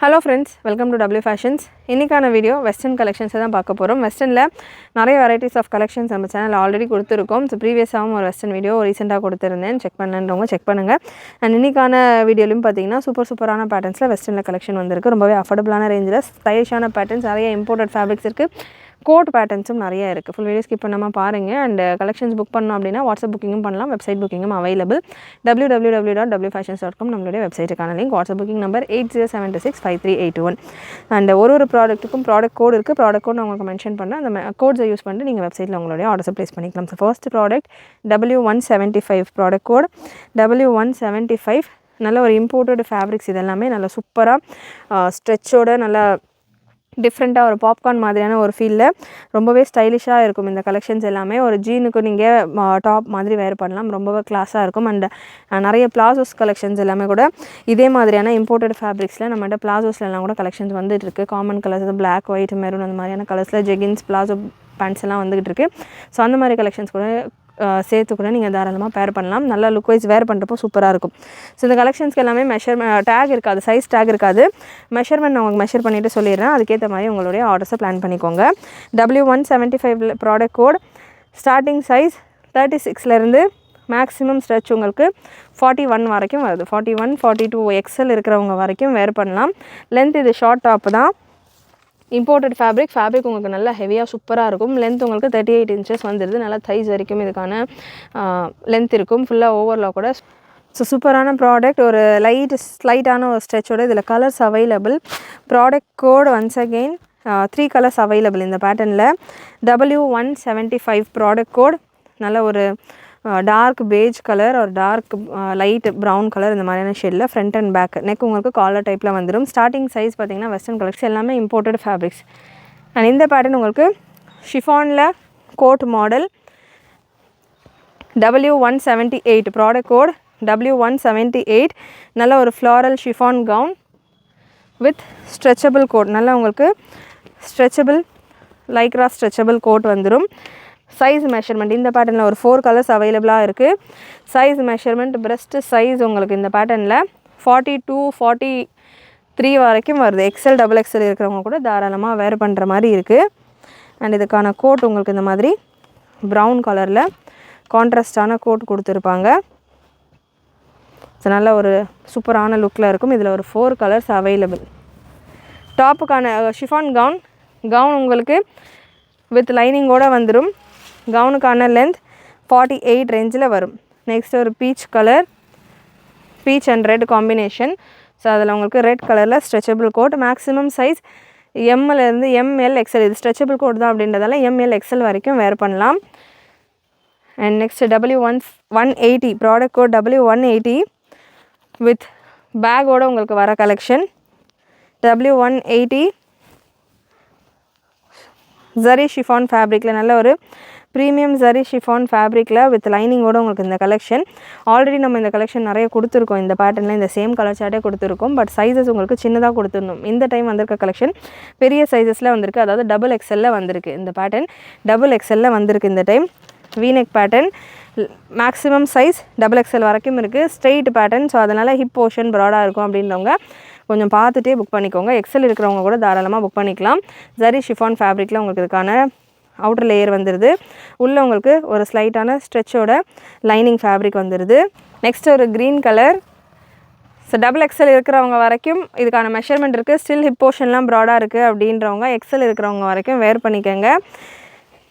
Hello friends, welcome to W Fashions. இன்னைக்கான video western collections தான் பார்க்க போறோம். வெஸ்டர்ன்ல நிறைய varieties of collections நம்ம சேனல்ல ஆல்ரெடி கொடுத்திருக்கோம். சோ ப்ரீவியஸாவும் ஒரு வெஸ்டர்ன் வீடியோ ரீசெண்டா கொடுத்திருந்தேன். செக் பண்ணலன்றவங்க செக் பண்ணுங்க. அண்ட் இன்னைக்கான வீடியோலயும் பாத்தீங்கன்னா சூப்பரான பேட்டர்ன்ஸ்ல வெஸ்டர்ன்ல கலெக்ஷன் வந்திருக்கு. ரொம்பவே அஃபோர்டபிளான ரேஞ்சில ஸ்டைலிஷான பேட்டர்ன்ஸ், நிறைய இம்போர்ட்டட் ஃபேப்ரிக்ஸ் இருக்கு. கோட் பேட்டர்ன்ஸும் நிறைய இருக்குது. ஃபுல் வீடியோ ஸ்கிப் பண்ணாமல் பாருங்கள். அண்ட் கலெக்ஷன்ஸ் புக் பண்ணோம் அப்படின்னா வாட்ஸ்அப் புக்கிங்கும் பண்ணலாம், வெப்சைட் புக்கிங்கும் அவைலபிள். www.wfashions.com நம்மளுடைய வெப்சைட்டுக்கான link. WhatsApp booking number 8072653821. And ஒரு ப்ராடக்ட்டுக்கும் ப்ராடக்ட் கோட் இருக்குது. ப்ராடக்ட் கோட் நான் உங்களுக்கு மென்ஷன் பண்ணேன். அந்த கோட்ஸை யூஸ் பண்ணிட்டு நீங்கள் வெப்சைட்டில் உங்களுடைய ஆர்டர்ஸை ப்ளேஸ் பண்ணிக்கலாம். So first product W175 product code W175. நல்ல ஒரு இம்போர்ட்டட் ஃபேப்ரிக்ஸ், இதெல்லாமே நல்ல சூப்பராக ஸ்ட்ரெச்சோட நல்லா டிஃப்ரெண்ட்டாக ஒரு பாப்கார்ன் மாதிரியான ஒரு ஃபீலில் ரொம்பவே ஸ்டைலிஷாக இருக்கும். இந்த கலெக்ஷன்ஸ் எல்லாமே ஒரு ஜீனுக்கு நீங்கள் டாப் மாதிரி வேர் பண்ணலாம், ரொம்பவே கிளாஸாக இருக்கும். அண்ட் நிறைய பிளாசோஸ் கலெக்ஷன்ஸ் எல்லாமே கூட இதே மாதிரியான இம்போர்ட்டட் ஃபேப்ரிக்ஸில் நம்மகிட்ட பிளாசோஸ்லாம் கூட கலெக்ஷன்ஸ் வந்துட்டு இருக்குது. Common colours, black, white, maroon அந்த மாதிரியான கலர்ஸில் ஜெகின்ஸ், பிளாசோ பேண்ட்ஸ் எல்லாம் வந்துகிட்டு இருக்குது. ஸோ அந்த மாதிரி கலெக்ஷன்ஸ் கூட சேர்த்து கூட நீங்கள் தாராளமாக பேர் பண்ணலாம். நல்லா லுக் வைஸ் வேர் பண்ணுறப்போ சூப்பராக இருக்கும். ஸோ இந்த கலெக்ஷன்ஸ்க்கு எல்லாமே டேக் இருக்காது, சைஸ் டேக் இருக்காது. மெஷர்மெண்ட் நான் உங்களுக்கு மெஷர் பண்ணிவிட்டு சொல்லிடுறேன். அதுக்கேற்ற மாதிரி உங்களுடைய ஆர்டர்ஸை பிளான் பண்ணிக்கோங்க. W175 product code. Starting size 36லேருந்து மேக்ஸிமம் ஸ்ட்ரெச் உங்களுக்கு 41 வரைக்கும் வருது. 41, 42 எக்ஸல் இருக்கிறவங்க வரைக்கும் வேர் பண்ணலாம். லென்த் இது ஷார்ட் டாப் தான். இம்போர்ட்டட் ஃபேப்ரிக் உங்களுக்கு நல்லா ஹெவியாக சூப்பராக இருக்கும். லென்த் உங்களுக்கு 38 இன்ச்சஸ் வந்துடுது. நல்லா தைஸ் வரைக்கும் இதுக்கான லென்த் இருக்கும். ஃபுல்லாக ஓவரில் கூட. ஸோ சூப்பரான ப்ராடக்ட். ஒரு ஸ்லைட்டான ஒரு ஸ்ட்ரெச்சோட இதில் colours available. Product code once again 3 colours available இந்த பேட்டர்னில். W175 product code. நல்ல ஒரு டார்க் பேஜ் கலர், ஒரு டார்க் லைட் ப்ரௌன் கலர், இந்த மாதிரியான ஷேடில் ஃப்ரண்ட் அண்ட் பேக். நெக் உங்களுக்கு காலர் டைப்பில் வந்துடும். ஸ்டார்டிங் சைஸ் பார்த்திங்கன்னா வெஸ்டர்ன் கலெக்ஷன் எல்லாமே இம்போர்ட்டட் ஃபேப்ரிக்ஸ். அண்ட் இந்த பேட்டர்ன் உங்களுக்கு ஷிஃபானில் coat model. W178 product code W178. நல்ல ஒரு floral chiffon gown with stretchable coat. நல்லா உங்களுக்கு ஸ்ட்ரெச்சபிள் லைக்ரா ஸ்ட்ரெச்சபிள் கோட் வந்துடும். சைஸ் மெஷர்மெண்ட் இந்த பேட்டர்னில் ஒரு 4 கலர்ஸ் அவைலபிளாக இருக்குது. சைஸ் மெஷர்மெண்ட் பிரெஸ்ட் சைஸ் உங்களுக்கு இந்த பேட்டர்னில் 42, 43 வரைக்கும் வருது. எக்ஸல், டபுள் எக்ஸல் இருக்கிறவங்க கூட தாராளமாக வேர் பண்ணுற மாதிரி இருக்குது. அண்ட் இதுக்கான கோட் உங்களுக்கு இந்த மாதிரி ப்ரௌன் கலரில் கான்ட்ராஸ்டான கோட் கொடுத்துருப்பாங்க. ஸோ நல்ல ஒரு சூப்பரான லுக்கில் இருக்கும். இதில் ஒரு 4 கலர்ஸ் அவைலபிள். டாப்புக்கான ஷிஃபான் கவுன் உங்களுக்கு வித் லைனிங்கோடு வந்துடும். கவுனுக்கான லென்த் 48 ரேஞ்சில் வரும். நெக்ஸ்ட் ஒரு peach colour, peach and red combination. So அதில் உங்களுக்கு ரெட் கலரில் ஸ்ட்ரெச்சபிள் கோட். மேக்ஸிமம் சைஸ் எம்லேருந்து ML XL. இது ஸ்ட்ரெச்சபிள் கோட் தான் அப்படின்றதால ML XL வரைக்கும் வேர் பண்ணலாம். And next W180 product code W180 with பேக்கோடு உங்களுக்கு வர கலெக்ஷன். W180 ஜரி ஷிஃபான் ஃபேப்ரிக்கில் நல்ல ஒரு ப்ரீமியம் ஜரி ஷிஃபான் ஃபேப்ரிக்கில் வித் லைனிங்கோடு உங்களுக்கு இந்த கலெக்ஷன். ஆல்ரெடி நம்ம இந்த கலெக்ஷன் நிறைய கொடுத்துருக்கோம். இந்த பேட்டர்னில் இந்த சேம் கலர் சார்ட்டே கொடுத்துருக்கோம். பட் சைஸஸ் உங்களுக்கு சின்னதாக கொடுத்துருந்தோம். இந்த டைம் வந்திருக்க கலெக்ஷன் பெரிய சைஸஸில் வந்திருக்கு. அதாவது டபுள் எக்ஸலில் வந்திருக்கு. இந்த பேட்டர்ன் டபுள் எக்ஸலில் வந்திருக்கு இந்த time. V neck pattern. Maximum size double XL வரைக்கும் இருக்குது. Straight pattern. ஸோ அதனால் ஹிப் போர்ஷன் ப்ராடாக இருக்கும் அப்படின்றவங்க கொஞ்சம் பார்த்துட்டே புக் பண்ணிக்கோங்க. எக்ஸல் இருக்கிறவங்க கூட தாராளமாக புக் பண்ணிக்கலாம். ஜரி ஷிஃபான் ஃபேப்ரிக்கில் உங்களுக்கு இதுக்கான அவுட்டர் லேயர் வந்துடுது. உள்ளே உங்களுக்கு ஒரு ஸ்லைட்டான ஸ்ட்ரெச்சோட லைனிங் ஃபேப்ரிக் வந்துடுது. நெக்ஸ்ட் ஒரு green colour. So double XL இருக்கிறவங்க வரைக்கும் இதுக்கான மெஷர்மெண்ட் இருக்குது. ஸ்டில் ஹிப் போர்ஷன்லாம் ப்ராடாக இருக்குது அப்படின்றவங்க எக்ஸல் இருக்கிறவங்க வரைக்கும் வேர் பண்ணிக்கோங்க.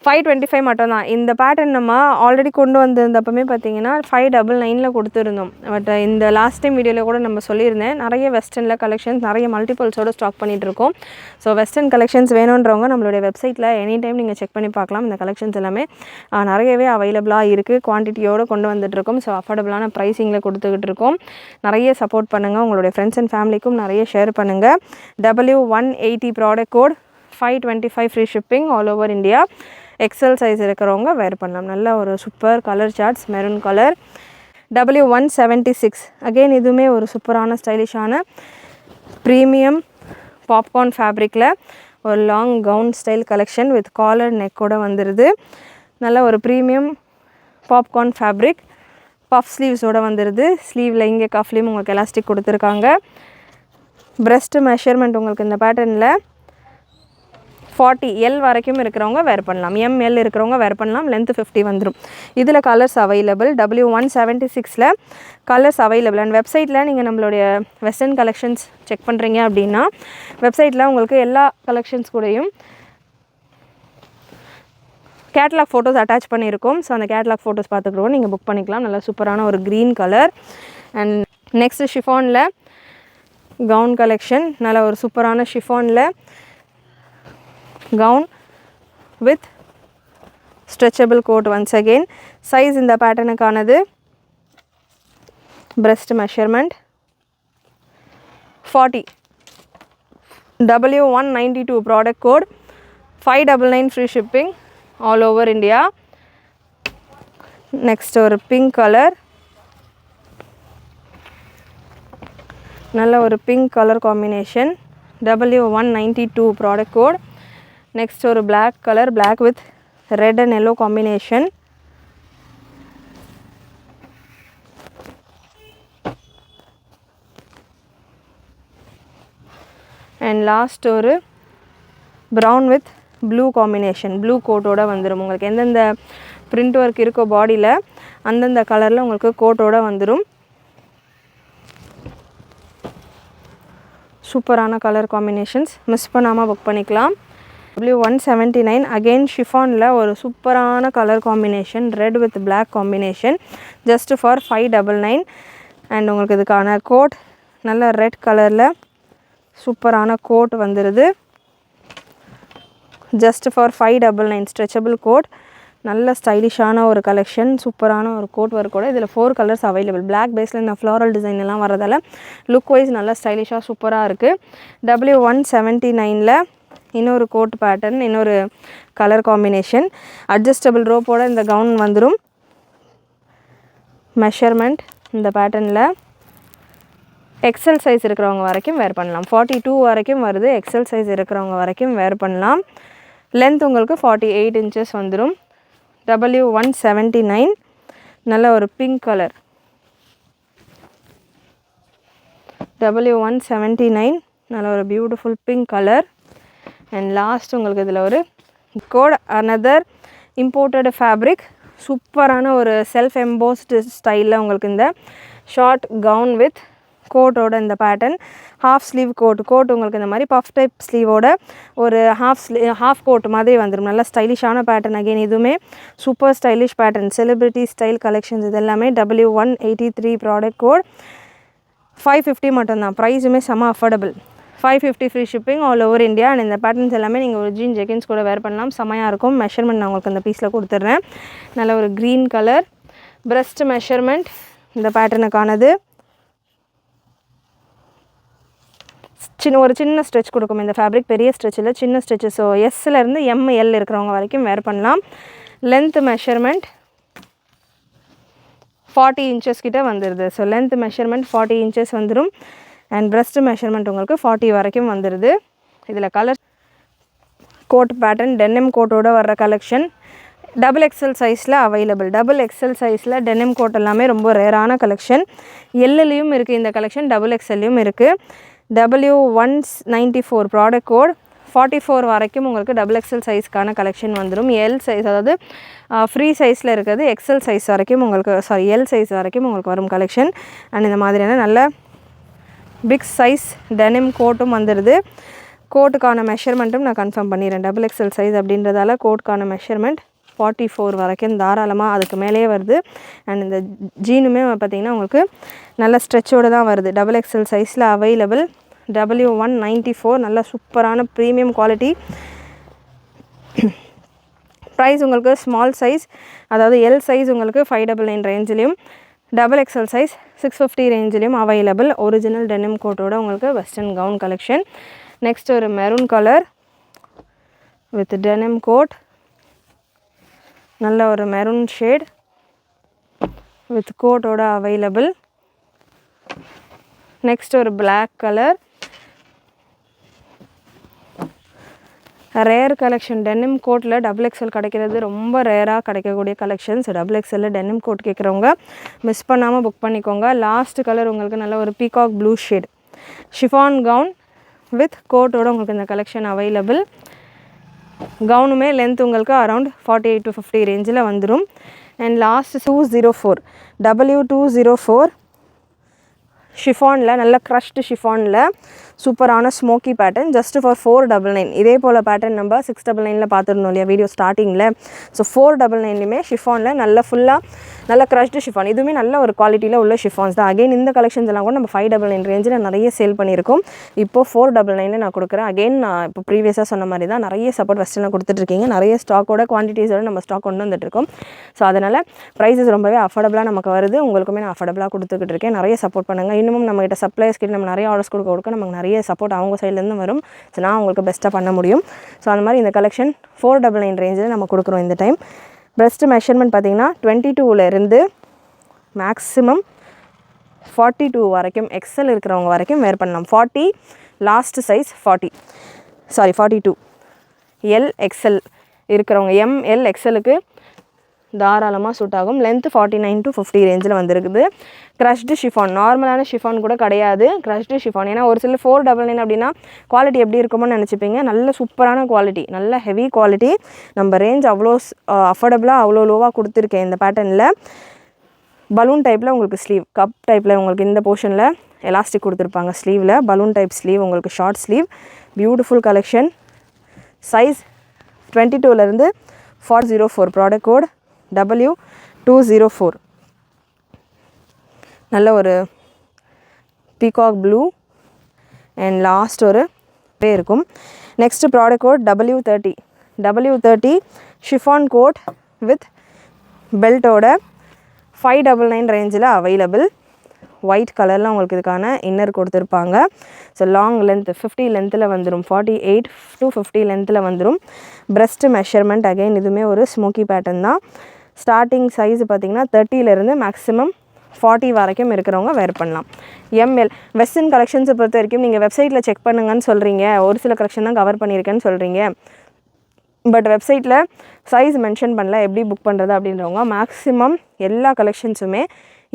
525 மட்டும்தான். இந்த பேட்டர்ன் நம்ம ஆல்ரெடி கொண்டு வந்திருந்தப்பமே பார்த்தீங்கன்னா 599 கொடுத்துருந்தோம். பட் இந்த லாஸ்ட் டைம் வீடியோவில் கூட நம்ம சொல்லியிருந்தேன், நிறைய வெஸ்டர்னில் கலெக்ஷன்ஸ் நிறைய மல்டிபிள்ஸோடு ஸ்டாக் பண்ணிகிட்ருக்கோம். ஸோ வெஸ்டர்ன் கலெக்ஷன்ஸ் வேணுன்றவங்க நம்மளுடைய வெப்சைட்டில் எனி டைம் நீங்கள் செக் பண்ணி பார்க்கலாம். இந்த கலெக்ஷன்ஸ் எல்லாமே நிறையவே அவைலபிளாக இருக்குது. குவான்டிட்டியோடு கொண்டு வந்துட்டுருக்கோம். ஸோ அஃபோர்டபுளான ப்ரைஸிங்கில் கொடுத்துக்கிட்டு இருக்கோம். நிறைய சப்போர்ட் பண்ணுங்கள். உங்களுடைய ஃப்ரெண்ட்ஸ் அண்ட் ஃபேமிலிக்கும் நிறைய ஷேர் பண்ணுங்கள். W180 product code 525 free shipping all over India. XL size இருக்கிறவங்க வேர் பண்ணலாம். நல்ல ஒரு super colour charts, maroon colour. W176 again இதுவுமே ஒரு சூப்பரான ஸ்டைலிஷான ப்ரீமியம் பாப்கார்ன் ஃபேப்ரிக்கில் ஒரு long gown style collection with collar நெக்கோடு வந்துடுது. நல்ல ஒரு ப்ரீமியம் பாப்கார்ன் ஃபேப்ரிக். பஃப் ஸ்லீவ்ஸோடு வந்துடுது. ஸ்லீவில் இங்கே கஃப்லேயும் உங்களுக்கு எலாஸ்டிக் கொடுத்துருக்காங்க. breast measurement உங்களுக்கு இந்த பேட்டர்னில் 40 L வரைக்கும் இருக்கிறவங்க வேர் பண்ணலாம், ML இருக்கிறவங்க வேர் பண்ணலாம், லென்த் 50 வந்துடும். இதில் கலர்ஸ் அவைலபிள். W176ல் கலர்ஸ் அவைலபிள். அண்ட் வெப்சைட்டில் நீங்கள் நம்மளுடைய வெஸ்டர்ன் கலெக்ஷன்ஸ் செக் பண்ணுறீங்க அப்படின்னா வெப்சைட்டில் உங்களுக்கு எல்லா கலெக்ஷன்ஸ் கூடயும் கேட்லாக் ஃபோட்டோஸ் அட்டாச் பண்ணியிருக்கோம். ஸோ அந்த கேட்லாக் ஃபோட்டோஸ் பார்த்துக்கிறோம், நீங்கள் புக் பண்ணிக்கலாம். நல்லா சூப்பரான ஒரு க்ரீன் கலர். அண்ட் நெக்ஸ்ட் ஷிஃபானில் கவுன் கலெக்ஷன். நல்லா ஒரு சூப்பரான ஷிஃபானில் gown with stretchable coat. Once again size இந்த பேட்டர்னுக்கானது breast measurement 40, W192 product code, 599 free shipping all over India. Next ஒரு pink color, நல்ல ஒரு pink color combination, W192 product code. Next ஒரு black color, black with red and yellow combination. And last ஒரு brown with blue combination, blue கோட்டோட வந்துடும். உங்களுக்கு எந்தெந்த print work இருக்கோ பாடியில் அந்தந்த கலரில் உங்களுக்கு கோட்டோட வந்துடும். சூப்பரான கலர் காம்பினேஷன்ஸ், மிஸ் பண்ணாமல் புக் பண்ணிக்கலாம். W179 அகெயின் ஷிஃபானில் ஒரு சூப்பரான colour combination, red with black combination, just for 599. And உங்களுக்கு இதுக்கான கோட் நல்ல ரெட் கலரில் சூப்பரான கோட் வந்துடுது. Just for 599 stretchable coat. நல்ல ஸ்டைலிஷான ஒரு கலெக்ஷன், சூப்பரான ஒரு கோட் ஒர்க்கோட. இதில் 4 கலர்ஸ் அவைலபிள். பிளாக் பேஸில் இந்த ஃப்ளாரல் டிசைன் எல்லாம் வரதால் லுக் வைஸ் நல்லா ஸ்டைலிஷாக சூப்பராக இருக்குது. W179ல் இன்னொரு கோட் பேட்டர்ன், இன்னொரு கலர் காம்பினேஷன், அட்ஜஸ்டபிள் ரோப்போட இந்த கவுன் வந்துடும். மெஷர்மெண்ட் இந்த பேட்டர்னில் எக்ஸல் சைஸ் இருக்கிறவங்க வரைக்கும் வேர் பண்ணலாம். 42 வரைக்கும் வருது. எக்ஸல் சைஸ் இருக்கிறவங்க வரைக்கும் வேர் பண்ணலாம். லென்த் உங்களுக்கு 48 இன்ச்சஸ் வந்துடும். W179 நல்ல ஒரு பிங்க் கலர். W179 நல்ல ஒரு beautiful pink colour. And last உங்களுக்கு இதில் ஒரு கோட், அனதர் இம்போர்ட்டட் ஃபேப்ரிக், சூப்பரான ஒரு செல்ஃப் எம்போஸ்டு ஸ்டைலில் உங்களுக்கு இந்த ஷார்ட் கவுன் வித் கோட்டோட இந்த பேட்டர்ன். ஹாஃப் ஸ்லீவ் கோட் உங்களுக்கு இந்த மாதிரி பஃப் டைப் ஸ்லீவோட ஒரு ஹாஃப் கோட் மாதிரி வந்துடும். நல்லா ஸ்டைலிஷான பேட்டர்ன். அகெயின் இதுவுமே super stylish pattern, celebrity style collections. இது எல்லாமே W183 ப்ராடக்ட் கோட். 550 மட்டும்தான். ப்ரைஸுமே செம்ம affordable. 550 free shipping all over India. And இந்த பேட்டர்ன்ஸ் எல்லாமே நீங்கள் ஒரு ஜீன் ஜெகின்ஸ் கூட வேர் பண்ணலாம், செம்மையாக இருக்கும். மெஷர்மெண்ட் நான் உங்களுக்கு அந்த பீஸில் கொடுத்துட்றேன். நல்ல ஒரு க்ரீன் கலர். பிரெஸ்ட் மெஷர்மெண்ட் இந்த பேட்டர்னுக்கானது. ஒரு சின்ன ஸ்ட்ரெச் கொடுக்கும் இந்த ஃபேப்ரிக், பெரிய ஸ்ட்ரெச்சில் சின்ன ஸ்ட்ரெச்சு. ஸோ எஸ்லேருந்து ML இருக்கிறவங்க வரைக்கும் வேர் பண்ணலாம். லென்த் மெஷர்மெண்ட் 40 இன்ச்சஸ் கிட்ட வந்துடுது. ஸோ லென்த் மெஷர்மெண்ட் 40 இன்ச்சஸ் வந்துடும். அண்ட் பிரெஸ்ட் மெஷர்மெண்ட் உங்களுக்கு 40 வரைக்கும் வந்துடுது. இதில் கலர் கோட் பேட்டர்ன், டெனிம் கோட்டோட வர்ற கலெக்ஷன் XXL சைஸில் அவைலபிள். XXL சைஸில் டெனிம் கோட் எல்லாமே ரொம்ப ரேரான கலெக்ஷன். எல்லையும் இருக்குது இந்த கலெக்ஷன், XXLலையும் இருக்குது. W194 product code. 44 வரைக்கும் உங்களுக்கு XXL சைஸ்க்கான கலெக்ஷன் வந்துடும். எல் சைஸ், அதாவது ஃப்ரீ சைஸில் இருக்கிறது எக்ஸல் சைஸ் வரைக்கும் உங்களுக்கு, எல் சைஸ் வரைக்கும் உங்களுக்கு வரும் கலெக்ஷன். அண்ட் இந்த மாதிரியான நல்ல பிக் சைஸ் டெனிம் கோட்டும் வந்துடுது. கோட்டுக்கான மெஷர்மெண்ட்டும் நான் கன்ஃபார்ம் பண்ணிடுறேன். XXL சைஸ் அப்படின்றதால கோட்டுக்கான மெஷர்மெண்ட் 44 வரைக்கும் தாராளமாக அதுக்கு மேலேயே வருது. அண்ட் இந்த ஜீனுமே பார்த்திங்கன்னா உங்களுக்கு நல்ல ஸ்ட்ரெச்சோடு தான் வருது. XXL சைஸில் அவைலபிள். W194 நல்ல சூப்பரான ப்ரீமியம் குவாலிட்டி. ப்ரைஸ் உங்களுக்கு ஸ்மால் சைஸ், அதாவது எல் சைஸ் உங்களுக்கு 599 ரேஞ்சிலையும், XXL சைஸ் 650 ரேஞ்சிலையும் அவைலபிள். ஒரிஜினல் டெனிம் கோட்டோட உங்களுக்கு வெஸ்டர்ன் கவுன் கலெக்ஷன். நெக்ஸ்ட் ஒரு maroon colour with denim coat. நல்ல ஒரு மெரூன் ஷேட் வித் கோட்டோட அவைலபிள். நெக்ஸ்ட் ஒரு black colour. Rare collection. Denim கோட்டில் XXL கிடைக்கிறது ரொம்ப ரேராக கிடைக்கக்கூடிய கலெக்ஷன்ஸ். XXL டெனிம் கோட் கேட்குறவங்க மிஸ் பண்ணாமல் புக் பண்ணிக்கோங்க. லாஸ்ட் கலர் உங்களுக்கு நல்ல ஒரு peacock blue shade. Chiffon gown with கோட்டோட உங்களுக்கு இந்த கலெக்ஷன் அவைலபிள். கவுனுமே லென்த் உங்களுக்கு அரவுண்ட் 48 to 50 ரேஞ்சில் வந்துடும். அண்ட் லாஸ்ட் 204 W204 ஷிஃபானில், நல்ல க்ரஷ்டு ஷிஃபானில் சூப்பரான ஸ்மோக்கி பேட்டர்ன் ஜஸ்ட் ஃபார் 499. இதே போல் பேட்டர்ன் நம்ம 699 பார்த்துருந்தோம் இல்லையா வீடியோ ஸ்டார்டிங்கில். ஸோ 499லையுமே ஷிஃபானில் நல்ல ஃபுல்லாக நல்ல க்ரஷ்டு ஷிஃபான், இதுவுமே நல்ல ஒரு குவாலிட்டியில் உள்ள ஷிஃபான்ஸ் தான். அகைன் இந்த கலெக்ஷன்ஸ் எல்லாம் கூட நம்ம 599 ரேஞ்சில் நிறைய சேல் பண்ணியிருக்கோம். இப்போது 499 நான் கொடுக்குறேன். அகைன் நான் இப்போ ப்ரீவியஸாக சொன்ன மாதிரி தான் நிறைய சப்போர்ட் வெஸ்டர்னில் கொடுத்துட்ருக்கீங்க. நிறைய ஸ்டாக்கோட குவான்டிட்டிஸோட நம்ம ஸ்டாக் கொண்டு வந்துட்டுருக்கோம். ஸோ அதனால் ப்ரைஸஸ் ரொம்பவே அஃபோர்டபுளாக நமக்கு வருது. உங்களுக்குமே நான் அஃபோர்டபுளாக கொடுத்துக்கிட்டு இருக்கேன். நிறைய சப்போர்ட் பண்ணுங்கள். இன்னமும் நம்மகிட்ட சப்ளைஸ் கிட்ட நம்ம நிறைய ஆர்டர்ஸ் கொடுக்க நமக்கு நிறைய சப்போர்ட் அவங்க சைட்லேருந்து வரும். ஸோ நான் உங்களுக்கு பெஸ்ட்டாக பண்ண முடியும். ஸோ அந்த மாதிரி இந்த கலெக்ஷன் 499 ரேஞ்சில் நம்ம கொடுக்குறோம் இந்த டைம். ப்ரெஸ்ட் மெஷர்மெண்ட் பார்த்திங்கன்னா 22லேருந்து மேக்ஸிமம் 42 வரைக்கும் எக்ஸல் இருக்கிறவங்க வரைக்கும் வேர் பண்ணலாம். 40 லாஸ்ட் சைஸ் 42 எல் எக்ஸல் இருக்கிறவங்க, எம்எல் எக்ஸலுக்கு தாராளமாக சூட் ஆகும். லென்த்து 49 to 50 ரேஞ்சில் வந்துருக்குது. க்ரஷ்டு ஷிஃபான், நார்மலான ஷிஃபான் கூட கிடையாது, க்ரஷ்டு ஷிஃபான். ஏன்னா ஒரு சில 499 அப்படின்னா குவாலிட்டி எப்படி இருக்குமோன்னு நினச்சிப்பீங்க. நல்ல சூப்பரான குவாலிட்டி, நல்ல ஹெவி குவாலிட்டி. நம்ம ரேஞ்ச் அவ்வளோ அஃபோர்டபுளாக அவ்வளோ லோவாக கொடுத்துருக்கேன். இந்த பேட்டர்னில் பலூன் டைப்பில் உங்களுக்கு ஸ்லீவ், கப் டைப்பில் உங்களுக்கு இந்த போர்ஷனில் எலாஸ்டிக் கொடுத்துருப்பாங்க. ஸ்லீவில் பலூன் டைப் ஸ்லீவ், உங்களுக்கு short sleeve. Beautiful collection. Size 22லேருந்து 404. Product code W204. நல்ல ஒரு பீகாக் ப்ளூ அண்ட் லாஸ்ட் ஒரு பே இருக்கும். Next product code W30 chiffon coat with பெல்ட்டோட 599 ரேஞ்சில் அவைலபிள். ஒயிட் கலரில் உங்களுக்கு இதுக்கான இன்னர் கொடுத்துருப்பாங்க. ஸோ லாங் லென்த் 50 லென்த்தில் வந்துடும், 48 to 50 லென்த்தில் வந்துடும். ப்ரெஸ்ட் மெஷர்மெண்ட் அகைன் இதுவுமே ஒரு ஸ்மோக்கி பேட்டர்ன் தான். ஸ்டார்டிங் சைஸ் பார்த்திங்கன்னா 30லேருந்து மேக்ஸிமம் 40 வரைக்கும் இருக்கிறவங்க வேர் பண்ணலாம். எம்எல் வெஸ்டர்ன் கலெக்ஷன்ஸை பொறுத்த வரைக்கும் நீங்கள் வெப்சைட்டில் செக் பண்ணுங்கன்னு சொல்கிறீங்க, ஒரு சில கலெக்ஷன் தான் கவர் பண்ணியிருக்கேன்னு சொல்கிறீங்க. பட் வெப்சைட்டில் சைஸ் மென்ஷன் பண்ணல, எப்படி புக் பண்ணுறது அப்படின்றவங்க மேக்ஸிமம் எல்லா கலெக்ஷன்ஸுமே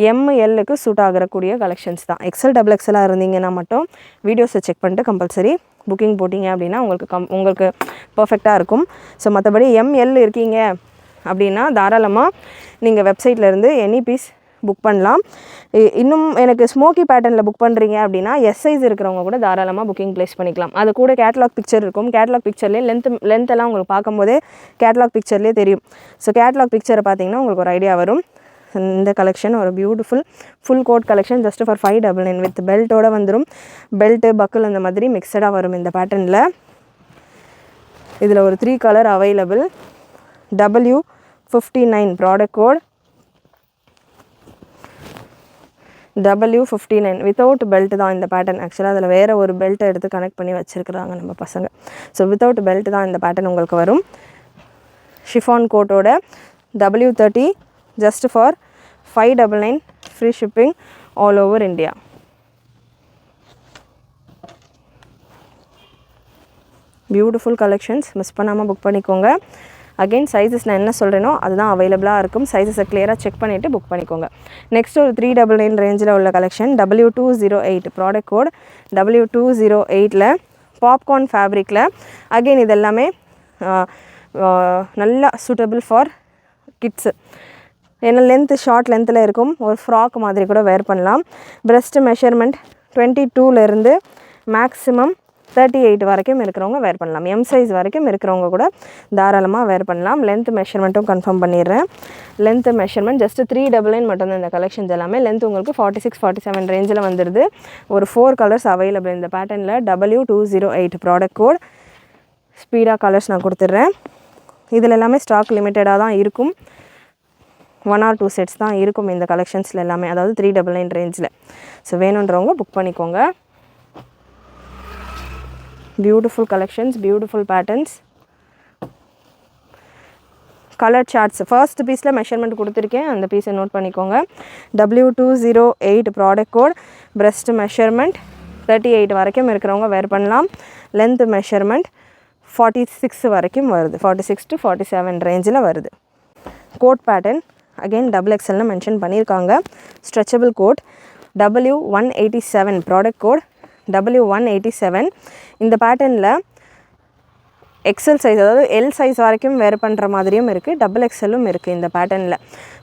எம்எல்லுக்கு சூட் ஆகக்கூடிய கலெக்ஷன்ஸ் தான். எக்ஸல் டபுள் எக்ஸலாக இருந்தீங்கன்னா மட்டும் வீடியோஸை செக் பண்ணிட்டு கம்பல்சரி புக்கிங் போட்டிங்க அப்படின்னா உங்களுக்கு பர்ஃபெக்டாக இருக்கும். ஸோ மற்றபடி எம்எல் இருக்கீங்க அப்படின்னா தாராளமாக நீங்கள் வெப்சைட்லேருந்து எனி பீஸ் புக் பண்ணலாம். இன்னும் எனக்கு ஸ்மோக்கி பேட்டர்னில் புக் பண்ணுறீங்க அப்படின்னா எஸ் சைஸ் இருக்கிறவங்க கூட தாராளமாக புக்கிங் ப்ளேஸ் பண்ணிக்கலாம். அது கூட கேட்லாக் பிக்சர் இருக்கும். கேட்லாக் பிக்சர்லேயே லென்த்தெல்லாம் உங்களுக்கு பார்க்கும்போதே கேட்லாக் பிக்சர்லேயே தெரியும். ஸோ கேட்லாக் பிக்சரை பார்த்தீங்கன்னா உங்களுக்கு ஒரு ஐடியா வரும். இந்த கலெக்ஷன் ஒரு beautiful full coat collection just for 599 with பெல்ட்டோடு வந்துடும். பெல்ட்டு பக்கிள் அந்த மாதிரி மிக்சடாக வரும் இந்த பேட்டர்னில். இதில் ஒரு 3 colour available. W59 product code W59 without belt தான் இந்த பேட்டர்ன். ஆக்சுவலாக அதில் வேறு ஒரு பெல்ட்டை எடுத்து கனெக்ட் பண்ணி வச்சுருக்குறாங்க நம்ம பசங்க. ஸோ வித்தவுட் பெல்ட் தான் இந்த பேட்டர்ன் உங்களுக்கு வரும். ஷிஃபான் கோட்டோட W30 just for 599 free shipping all over India. Beautiful collections, miss பண்ணாமல் புக் பண்ணிக்கோங்க. அகெயின் சைஸஸ் நான் என்ன சொல்கிறேனோ அதுதான் அவைலபிளாக இருக்கும். சைஸஸை கிளியராக செக் பண்ணிவிட்டு புக் பண்ணிக்கோங்க. நெக்ஸ்ட் ஒரு 399 ரேஞ்சில் உள்ள கலெக்ஷன் W208 ப்ராடக்ட் கோட் W208ல் பாப்கார்ன் ஃபேப்ரிக்கில். அகெயின் இது எல்லாமே நல்லா சூட்டபிள் ஃபார் கிட்ஸு. ஏன்னா லென்த்து ஷார்ட் லென்த்தில் இருக்கும், ஒரு ஃப்ராக் மாதிரி கூட வேர் பண்ணலாம். ப்ரெஸ்ட் மெஷர்மெண்ட் 22லேருந்து மேக்ஸிமம் 38 வரைக்கும் இருக்கிறவங்க வேர் பண்ணலாம். எம் சைஸ் வரைக்கும் இருக்கிறவங்க கூட தாராளமாக வேர் பண்ணலாம். லென்த் மெஷர்மெண்ட்டும் கன்ஃபார்ம் பண்ணிடுறேன். லென்த் மெஷர்மெண்ட் ஜஸ்ட் 399 மட்டும்தான் இந்த கலெக்ஷன்ஸ் எல்லாமே. லென்த் உங்களுக்கு 46-47 ரேஞ்சில் வந்துடுது. ஒரு 4 கலர்ஸ் அவைலபிள் இந்த பேட்டர்னில். W208 product code. ஸ்பீடாக கலர்ஸ் நான் கொடுத்துட்றேன். இதில் எல்லாமே ஸ்டாக் லிமிட்டடாக தான் இருக்கும். 1 or 2 செட்ஸ் தான் இருக்கும் இந்த கலெக்ஷன்ஸில் எல்லாமே, அதாவது 399 ரேஞ்சில். ஸோ வேணுன்றவங்க புக் பண்ணிக்கோங்க. Beautiful collections, beautiful patterns. Colour charts first பீஸில் மெஷர்மெண்ட் கொடுத்துருக்கேன், அந்த பீஸை நோட் பண்ணிக்கோங்க. W208 product code. Pressed measurement 38 வரைக்கும் இருக்கிறவங்க வேர் பண்ணலாம். லென்த் மெஷர்மெண்ட் 46 வரைக்கும் வருது, 46 to 47 ரேஞ்சில் வருது. கோட் பேட்டர்ன் அகெயின் XXLனு மென்ஷன் பண்ணியிருக்காங்க. Stretchable coat W187 product code W187. இந்த பேட்டர்னில் எக்ஸல் சைஸ், அதாவது எல் சைஸ் வரைக்கும் வேறு பண்ணுற மாதிரியும் இருக்குது, XXLம் இருக்குது இந்த பேட்டர்னில்.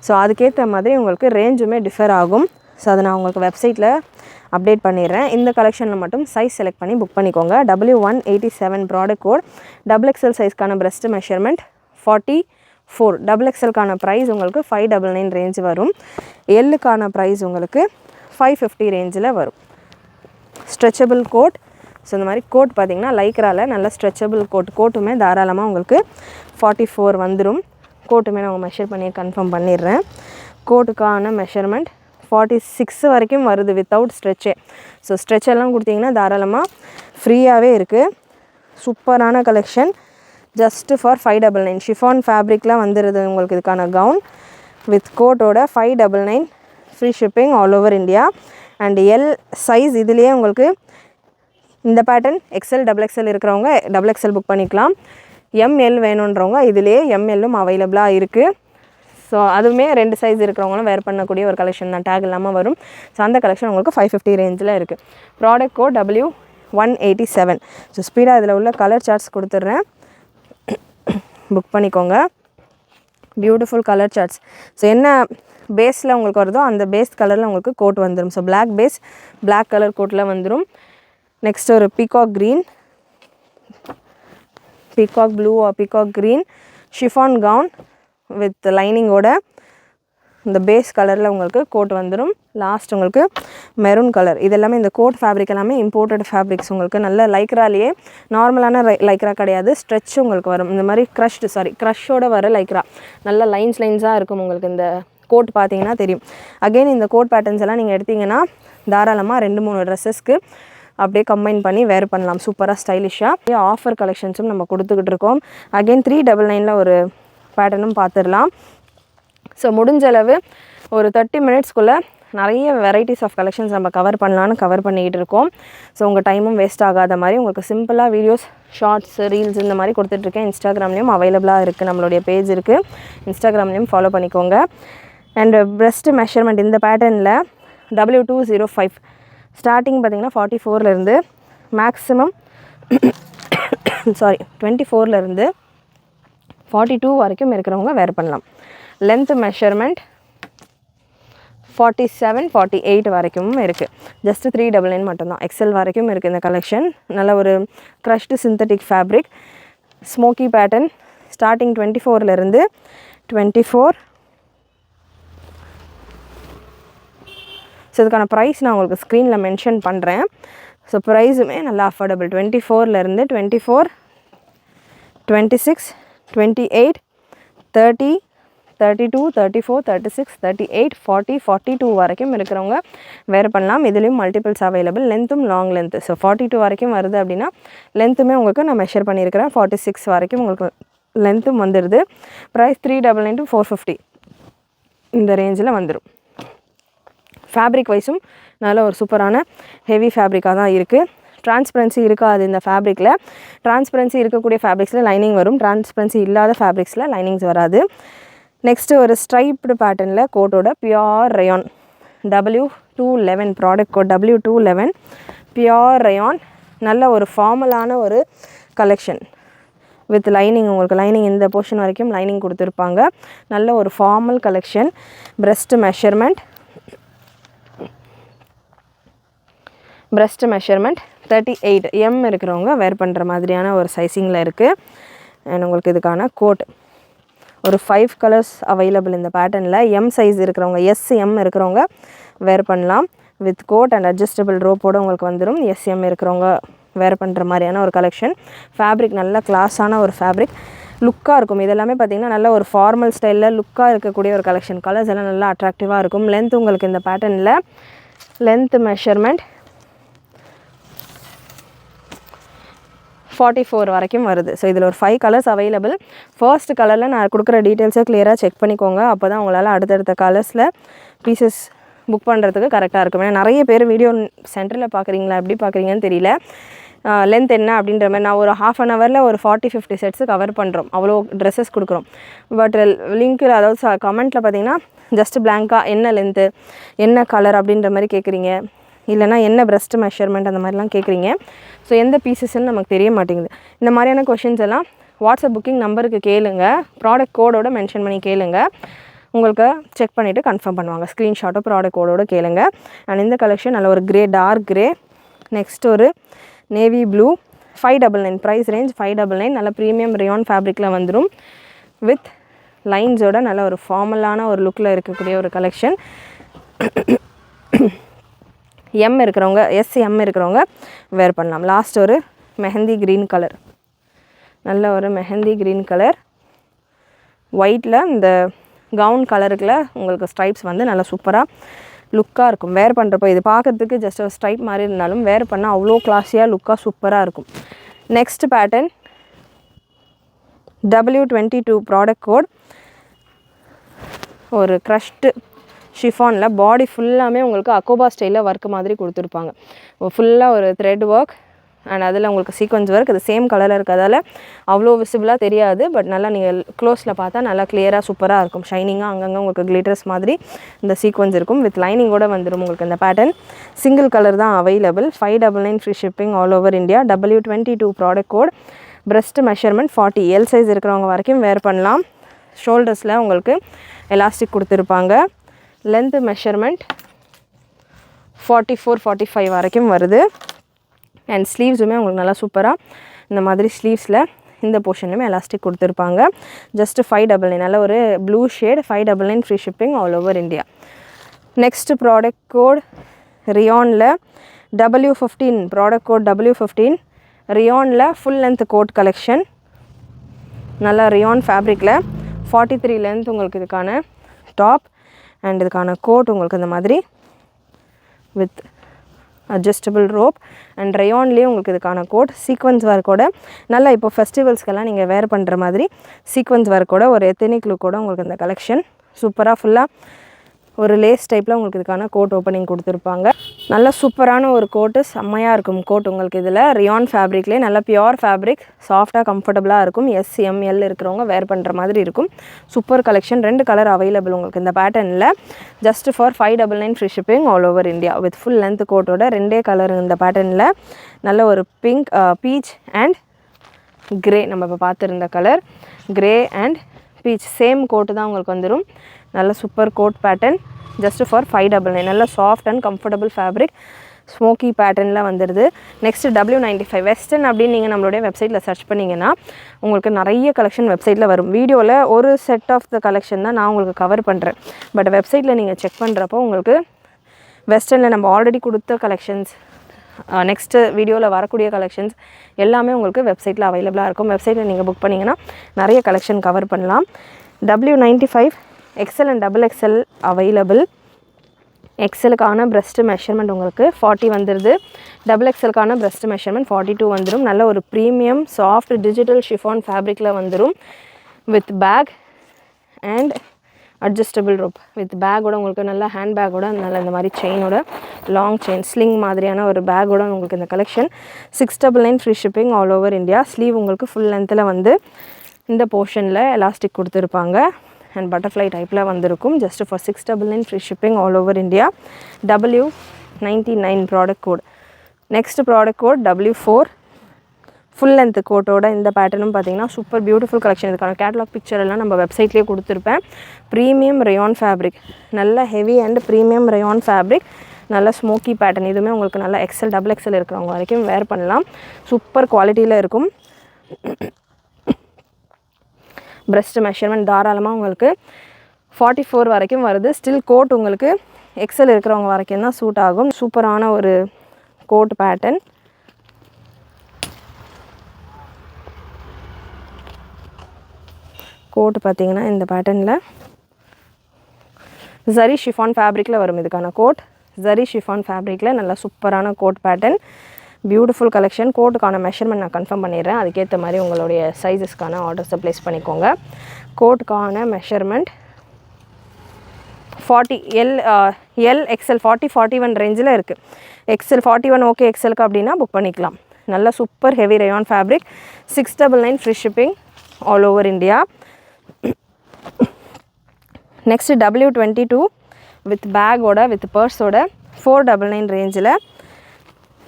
ஸோ அதுக்கேற்ற மாதிரி உங்களுக்கு ரேஞ்சுமே டிஃபர் ஆகும். ஸோ அதை நான் உங்களுக்கு வெப்சைட்டில் அப்டேட் பண்ணிடுறேன். இந்த கலெக்ஷனில் மட்டும் சைஸ் செலக்ட் பண்ணி புக் பண்ணிக்கோங்க. W187 product code. XXL சைஸ்க்கான பிரஸ்ட் மெஷர்மெண்ட் 44. XXLக்கான ப்ரைஸ் உங்களுக்கு 599 ரேஞ்சு வரும். எல்லுக்கான ப்ரைஸ் உங்களுக்கு 550 ரேஞ்சில் வரும். Stretchable code. ஸோ இந்த மாதிரி கோட் பார்த்திங்கன்னா லைக்ராவில் நல்ல ஸ்ட்ரெச்சபிள் கோட்டுமே தாராளமாக உங்களுக்கு 44 வந்துடும். கோட்டுமே நான் மெஷர் பண்ணி கன்ஃபார்ம் பண்ணிடுறேன். கோட்டுக்கான மெஷர்மெண்ட் 46 வரைக்கும் வருது வித்தவுட் ஸ்ட்ரெச்சே. ஸோ ஸ்ட்ரெச்செல்லாம் கொடுத்திங்கன்னா தாராளமாக ஃப்ரீயாகவே இருக்குது. சூப்பரான கலெக்ஷன். Just for 599. ஷிஃபான் ஃபேப்ரிக்கில் வந்துடுது உங்களுக்கு இதுக்கான கவுன் வித் கோட்டோட 599. Free shipping all over India. And L size இதுலேயே உங்களுக்கு இந்த பேட்டர்ன் XXL இருக்கிறவங்க XXL புக் பண்ணிக்கலாம். ML வேணுன்றவங்க இதுலேயே MLம் அவைலபிளாக இருக்குது. ஸோ அதுவுமே 2 சைஸ் இருக்கிறவங்களும் வேர் பண்ணக்கூடிய ஒரு கலெக்ஷன் தான், டேக் இல்லாமல் வரும். ஸோ அந்த கலெக்ஷன் உங்களுக்கு 550 ரேஞ்சில் இருக்குது. Product code W187. ஸோ ஸ்பீடாக இதில் உள்ள கலர் சார்ட்ஸ் கொடுத்துட்றேன், புக் பண்ணிக்கோங்க. Beautiful colour charts. ஸோ என்ன பேஸில் உங்களுக்கு வருதோ அந்த பேஸ் கலரில் உங்களுக்கு கோட் வந்துடும். So black base, black colour கோட்டில் வந்துடும். நெக்ஸ்ட் ஒரு peacock green, peacock blue or peacock green chiffon gown with லைனிங்கோட இந்த பேஸ் கலரில் உங்களுக்கு கோட் வந்துடும். லாஸ்ட் உங்களுக்கு மெரூன் கலர். இது எல்லாமே இந்த கோட் ஃபேப்ரிக் எல்லாமே இம்போர்ட்டட் ஃபேப்ரிக்ஸ். உங்களுக்கு நல்ல லைக்ராலேயே நார்மலான லைக்ரா கிடையாது, ஸ்ட்ரெச் உங்களுக்கு வரும். இந்த மாதிரி க்ரஷ்ஷோட வர லைக்ரா நல்ல லைன்ஸாக இருக்கும். உங்களுக்கு இந்த கோட் பார்த்தீங்கன்னா தெரியும். அகெயின் இந்த கோட் பேட்டர்ன்ஸ் எல்லாம் நீங்கள் எடுத்திங்கன்னா தாராளமாக 2-3 ட்ரெஸ்ஸஸ்க்கு அப்படியே கம்பைன் பண்ணி வேர் பண்ணலாம். சூப்பராக ஸ்டைலிஷாக ஆஃபர் கலெக்ஷன்ஸும் நம்ம கொடுத்துக்கிட்டு இருக்கோம். அகெயின் 399 ஒரு பேட்டர்னும் பார்த்துடலாம். ஸோ முடிஞ்சளவு ஒரு 30 மினிட்ஸ்க்குள்ளே நிறைய வெரைட்டிஸ் ஆஃப் கலெக்ஷன்ஸ் நம்ம கவர் பண்ணிக்கிட்டு இருக்கோம். ஸோ உங்கள் டைமும் வேஸ்ட் ஆகாத மாதிரி உங்களுக்கு சிம்பிளாக வீடியோஸ், ஷார்ட்ஸ், ரீல்ஸ் இந்த மாதிரி கொடுத்துட்ருக்கேன். இன்ஸ்டாகிராம்லேயும் அவைலபிளாக இருக்குது, நம்மளுடைய பேஜ் இருக்குது, இன்ஸ்டாகிராம்லேயும் ஃபாலோ பண்ணிக்கோங்க. அண்ட் பிரஸ்ட் மெஷர்மெண்ட் இந்த பேட்டர்னில் W205 ஸ்டார்டிங் பார்த்திங்கன்னா 44லேருந்து மேக்ஸிமம் 24லேருந்து 42 வரைக்கும் இருக்கிறவங்க வேர் பண்ணலாம். லென்த் மெஷர்மெண்ட் 47, 48 வரைக்கும் இருக்குது. ஜஸ்ட்டு 399 மட்டும்தான். XL வரைக்கும் இருக்குது இந்த கலெக்ஷன். நல்ல ஒரு crushed synthetic fabric, smoky pattern. Starting 24லேருந்து 24. ஸோ இதுக்கான ப்ரைஸ் நான் உங்களுக்கு ஸ்க்ரீனில் மென்ஷன் பண்ணுறேன். ஸோ ப்ரைஸுமே நல்லா அஃபோர்டபுள். 24லேருந்து 24, 26, 28, 30, 32, 34, 36, 38, 40, 42 வரைக்கும் இருக்கிறவங்க வேர் பண்ணலாம். இதுலேயும் மல்டிபிள்ஸ் அவைலபிள். லென்த்தும் லாங் லென்த்து. ஸோ 42 வரைக்கும் வருது அப்படின்னா லென்த்துமே உங்களுக்கு நான் மெஷர் பண்ணியிருக்கிறேன். 46 வரைக்கும் உங்களுக்கு லென்த்தும் வந்துடுது. ப்ரைஸ் 399 to 450 இந்த ரேஞ்சில் வந்துடும். ஃபேப்ரிக் வைஸும் நல்ல ஒரு சூப்பரான ஹெவி ஃபேப்ரிக்காக தான் இருக்குது. டிரான்ஸ்பரன்சி இருக்காது இந்த ஃபேப்ரிக்கில். டிரான்ஸ்பரன்சி இருக்கக்கூடிய ஃபேப்ரிக்ஸில் லைனிங் வரும், டிரான்ஸ்பரன்சி இல்லாத ஃபேப்ரிக்ஸில் லைனிங்ஸ் வராது. நெக்ஸ்ட்டு ஒரு ஸ்ட்ரைப்டு பேட்டர்னில் கோட்டோட pure rayon W211 product code W211 pure rayon. நல்ல ஒரு ஃபார்மலான ஒரு கலெக்ஷன் வித் லைனிங். உங்களுக்கு லைனிங் இந்த போர்ஷன் வரைக்கும் லைனிங் கொடுத்துருப்பாங்க. நல்ல ஒரு formal collection. Breast measurement 38 M இருக்கிறவங்க வேர் பண்ணுற மாதிரியான ஒரு சைஸிங்கில் இருக்குது. அண்ட் உங்களுக்கு இதுக்கான கோட் ஒரு 5 கலர்ஸ் அவைலபிள் இந்த பேட்டர்னில். M சைஸ் இருக்கிறவங்க, SM இருக்கிறவங்க வேர் பண்ணலாம். வித் கோட் அண்ட் அட்ஜஸ்டபிள் ரோப்போடு உங்களுக்கு வந்துடும். SM இருக்கிறவங்க வேர் பண்ணுற மாதிரியான ஒரு கலெக்ஷன். ஃபேப்ரிக் நல்ல கிளாஸான ஒரு ஃபேப்ரிக், லுக்காக இருக்கும். இதெல்லாமே பார்த்திங்கன்னா நல்ல ஒரு ஃபார்மல் ஸ்டைலில் லுக்காக இருக்கக்கூடிய ஒரு கலெக்ஷன். கலர்ஸ் எல்லாம் நல்லா அட்ராக்டிவாக இருக்கும். லென்த் உங்களுக்கு இந்த பேட்டர்னில் லென்த் மெஷர்மெண்ட் 44 வரைக்கும் வருது. ஸோ இதில் ஒரு 5 கலர்ஸ் அவைலபிள். ஃபர்ஸ்ட் கலரில் நான் கொடுக்குற டீட்டெயில்ஸை கிளியராக செக் பண்ணிக்கோங்க. அப்போ தான் உங்களால் அடுத்தடுத்த கலர்ஸில் பீசஸ் புக் பண்ணுறதுக்கு கரெக்டாக இருக்கும். ஏன்னா நிறைய பேர் வீடியோ சென்டரில் பார்க்குறீங்களா, எப்படி பார்க்குறீங்கன்னு தெரியல. லென்த் என்ன அப்படின்ற மாதிரி நான் ஒரு ½ அன் ஹவரில் ஒரு 40-50 செட்ஸு கவர் பண்ணுறோம். அவ்வளோ ட்ரெஸ்ஸஸ் கொடுக்குறோம். பட் லிங்க்கில் அதாவது கமெண்ட்டில் பார்த்தீங்கன்னா ஜஸ்ட் பிளாங்காக என்ன லென்த்து என்ன கலர் அப்படின்ற மாதிரி கேட்குறீங்க. இல்லைனா என்ன breast மெஷர்மெண்ட் அந்த மாதிரிலாம் கேட்குறீங்க. ஸோ எந்த பீசஸ்ன்னு நமக்கு தெரிய மாட்டேங்குது. இந்த மாதிரியான கொஷின்ஸ் எல்லாம் வாட்ஸ்அப் புக்கிங் நம்பருக்கு கேளுங்க, ப்ராடக்ட் கோடோட மென்ஷன் பண்ணி கேளுங்க, உங்களுக்கு செக் பண்ணிவிட்டு கன்ஃபார்ம் பண்ணுவாங்க. ஸ்க்ரீன்ஷாட்டோ ப்ராடக்ட் கோடோட கேளுங்க. அண்ட் இந்த கலெக்ஷன் நல்ல ஒரு கிரே, டார்க் கிரே, நெக்ஸ்ட் ஒரு நேவி ப்ளூ, 599 ப்ரைஸ் ரேஞ்ச் 599, நல்ல ப்ரீமியம் ரயான் ஃபேப்ரிக்கில் வந்துடும். வித் லைன்ஸோட நல்ல ஒரு ஃபார்மலான ஒரு லுக்கில் இருக்கக்கூடிய ஒரு கலெக்ஷன். எம் இருக்கிறவங்க, எம் இருக்கிறவங்க வேர் பண்ணலாம். லாஸ்ட் ஒரு மெஹந்தி க்ரீன் கலர், நல்ல ஒரு மெஹந்தி க்ரீன் கலர், ஒயிட்டில் இந்த கவுன் கலருக்குள்ள உங்களுக்கு ஸ்ட்ரைப்ஸ் வந்து நல்லா சூப்பராக லுக்காக இருக்கும். வேர் பண்ணுறப்போ இது பார்க்குறதுக்கு ஜஸ்ட் ஒரு ஸ்ட்ரைப் மாதிரி இருந்தாலும் வேர் பண்ணால் அவ்வளோ கிளாஸியாக லுக்காக சூப்பராக இருக்கும். Next pattern W22 product code. ஒரு க்ரஷ்டு ஷிஃபானில் பாடி ஃபுல்லாமே உங்களுக்கு அக்கோபா ஸ்டைலில் ஒர்க் மாதிரி கொடுத்துருப்பாங்க. ஃபுல்லாக ஒரு த்ரெட் ஒர்க் அண்ட் அதில் உங்களுக்கு சீக்வன்ஸ் ஒர்க். அது சேம் கலரில் இருக்கிறதால அவ்வளோ விசிபிளாக தெரியாது. பட் நல்லா நீங்கள் க்ளோஸில் பார்த்தா நல்லா கிளியராக சூப்பராக இருக்கும். ஷைனிங்காக அங்கங்கே உங்களுக்கு கிளிட்டர்ஸ் மாதிரி இந்த சீக்வன்ஸ் இருக்கும். வித் லைனிங்கோடு வந்துடும் உங்களுக்கு இந்த பேட்டர்ன். சிங்கிள் கலர் தான் available. 599 free shipping all over India. W22 product code. breast measurement 40, L size இருக்கிறவங்க வரைக்கும் வேர் பண்ணலாம். ஷோல்டர்ஸில் உங்களுக்கு எலாஸ்டிக் கொடுத்துருப்பாங்க. லென்த் மெஷர்மெண்ட் 44, 45 வரைக்கும் வருது. அண்ட் ஸ்லீவ்ஸுமே உங்களுக்கு நல்லா சூப்பராக இந்த மாதிரி ஸ்லீவ்ஸில் இந்த போர்ஷன்லையுமே எலாஸ்டிக் கொடுத்துருப்பாங்க. ஜஸ்ட் 599, நல்ல ஒரு blue shade, 599 free shipping all over India. Next product code ரியானில் W15 ப்ராடக்ட் கோட் W15 ரியானில் ஃபுல் லென்த் கோட் கலெக்ஷன். நல்லா ரியான் ஃபேப்ரிக்கில் 43 லென்த் உங்களுக்கு இதுக்கான டாப் அண்ட் இதுக்கான கோட் உங்களுக்கு இந்த மாதிரி வித் அட்ஜஸ்டபிள் ரோப் அண்ட் ரயான்லேயே உங்களுக்கு இதுக்கான கோட். சீக்வன்ஸ் ஒர்க்கோட நல்லா இப்போ ஃபெஸ்டிவல்ஸ்க்கெல்லாம் நீங்கள் வேர் பண்ணுற மாதிரி சீக்வன்ஸ் ஒர்க்கோட ஒரு எத்தனிக் லுக்கோட உங்களுக்கு இந்த கலெக்ஷன் சூப்பராக ஃபுல்லாக ஒரு லேஸ் டைப்பில் உங்களுக்கு இதுக்கான கோட் ஓப்பனிங் கொடுத்துருப்பாங்க. நல்ல சூப்பரான ஒரு கோட்டு, செம்மையாக இருக்கும் கோட் உங்களுக்கு. இதில் ரியான் ஃபேப்ரிக்லேயே நல்ல பியோர் ஃபேப்ரிக், சாஃப்டாக கம்ஃபர்டபுளாக இருக்கும். SML இருக்கிறவங்க வேர் பண்ணுற மாதிரி இருக்கும். Super collection. 2 கலர் அவைலபிள் உங்களுக்கு இந்த பேட்டர்னில். Just for 599 free shipping all over India. With full length கோட்டோட 2 கலர் இந்த பேட்டர்னில். நல்ல ஒரு பிங்க், பீச் அண்ட் கிரே, நம்ம இப்போ பார்த்துருந்த colour grey and peach same coat தான் உங்களுக்கு வந்துடும். நல்ல super coat pattern. Just for 599. நல்ல soft and comfortable fabric, smoky பேட்டர்னில் வந்துடுது. நெக்ஸ்ட் W95 வெஸ்டர்ன் அப்படின்னு நீங்கள் நம்மளுடைய வெப்சைட்டில் சர்ச் பண்ணிங்கன்னா உங்களுக்கு நிறைய கலெக்ஷன் வெப்சைட்டில் வரும். வீடியோவில் ஒரு செட் ஆஃப் த கலெக்ஷன் தான் நான் உங்களுக்கு கவர் பண்ணுறேன். பட் வெப்சைட்டில் நீங்கள் செக் பண்ணுறப்போ உங்களுக்கு வெஸ்டர்னில் நம்ம ஆல்ரெடி கொடுத்த கலெக்ஷன்ஸ், நெக்ஸ்ட்டு வீடியோவில் வரக்கூடிய கலெக்ஷன்ஸ் எல்லாமே உங்களுக்கு வெப்சைட்டில் அவைலபிளாக இருக்கும். வெப்சைட்டில் நீங்கள் புக் பண்ணிங்கன்னா நிறைய கலெக்ஷன் கவர் பண்ணலாம். W95 XL and XXL available. எக்ஸலுக்கான breast மெஷர்மெண்ட் உங்களுக்கு 40 வந்துடுது. XXLக்கான breast மெஷர்மெண்ட் 42 வந்துடும். நல்ல ஒரு ப்ரீமியம் சாஃப்ட் டிஜிட்டல் ஷிஃபான் ஃபேப்ரிக்கில் வந்துடும். With bag and adjustable rope. With பேக்கோட உங்களுக்கு நல்ல ஹேண்ட் பேக்கோட நல்ல இந்த மாதிரி செயினோட லாங் செயின் ஸ்லிங் மாதிரியான ஒரு பேக்கோட உங்களுக்கு இந்த collection. 699 free shipping all over India. Sleeve உங்களுக்கு ஃபுல் லென்த்தில் வந்து இந்த போர்ஷனில் எலாஸ்டிக் கொடுத்துருப்பாங்க அண்ட் பட்டர்ஃப்ளை டைப்பில் வந்திருக்கும். Just for 699 free shipping all over India. W99 product code. Next product code W4 full length கோட்டோட இந்த பேட்டர்னும் பார்த்தீங்கன்னா சூப்பர் பியூட்டிஃபுல் கலெக்ஷன். இதுக்கான கேட்லாக் பிக்சர் எல்லாம் நம்ம வெப்சைட்லேயே கொடுத்துருப்பேன். ப்ரீமியம் ரயான் ஃபேப்ரிக், நல்ல heavy and premium rayon fabric, நல்ல ஸ்மோக்கி பேட்டர்ன். இதுவுமே உங்களுக்கு நல்ல XL XXL இருக்கிறவங்க வரைக்கும் வேர் பண்ணலாம். சூப்பர் குவாலிட்டியில் இருக்கும். breast மெஷர்மெண்ட் தாராளமாக உங்களுக்கு 44 வரைக்கும் வருது. ஸ்டில் கோட் உங்களுக்கு XL இருக்கிறவங்க வரைக்கும் தான் சூட் ஆகும். சூப்பரான ஒரு கோட் பேட்டர்ன். கோட் பார்த்தீங்கன்னா இந்த பேட்டர்னில் ஜரி ஷிஃபான் ஃபேப்ரிக்கில் வரும். இதுக்கான கோட் ஜரி ஷிஃபான் ஃபேப்ரிக்கில் நல்ல சூப்பரான கோட் பேட்டர்ன், பியூட்டிஃபுல் கலெக்ஷன். கோட்டுக்கான மெஷர்மெண்ட் நான் கன்ஃபார்ம் பண்ணிடுறேன். அதுக்கேற்ற மாதிரி உங்களுடைய சைஸஸ்க்கான ஆர்டர்ஸை ப்ளேஸ் பண்ணிக்கோங்க. கோட்டுக்கான மெஷர்மெண்ட் 40 L XL 40 41 ரேஞ்சில் இருக்குது. XL 41 ஓகே எக்ஸலுக்கு அப்படின்னா புக் பண்ணிக்கலாம். நல்ல super heavy rayon fabric. 699 free shipping all over India. Next W22 with பேக்கோட வித் பர்ஸோட 499 ரேஞ்சில்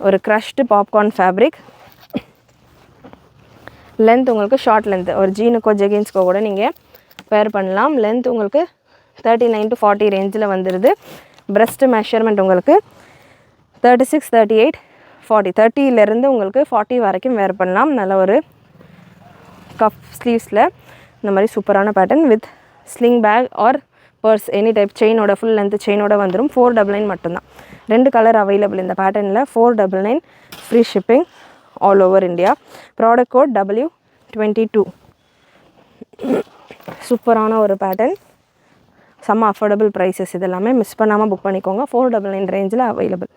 ஒரு க்ரஷ்டு பாப்கார்ன் ஃபேப்ரிக். லென்த் உங்களுக்கு ஷார்ட் லென்த், ஒரு ஜீனுக்கோ ஜெகின்ஸ்க்கோ கூட நீங்கள் வேர் பண்ணலாம். லென்த் உங்களுக்கு 39 to 40 ரேஞ்சில் வந்துடுது. ப்ரெஸ்ட்டு மெஷர்மெண்ட் உங்களுக்கு 36, 38, 40, 30லேருந்து உங்களுக்கு 40 வரைக்கும் வேர் பண்ணலாம். நல்ல ஒரு கப் ஸ்லீவ்ஸில் இந்த மாதிரி சூப்பரான pattern with sling bag or purse any type செயினோட ஃபுல் லென்த் செயினோட வந்துடும். 499 மட்டும்தான். 2 கலர் அவைலபிள் இந்த பேட்டர்னில். 499 free shipping all over India. Product code W22. சூப்பரான ஒரு பேட்டர்ன், செம்ம அஃபோர்டபுள் ப்ரைஸஸ். இதெல்லாமே மிஸ் பண்ணாமல் புக் பண்ணிக்கோங்க. 499 ரேஞ்சில் அவைலபிள்.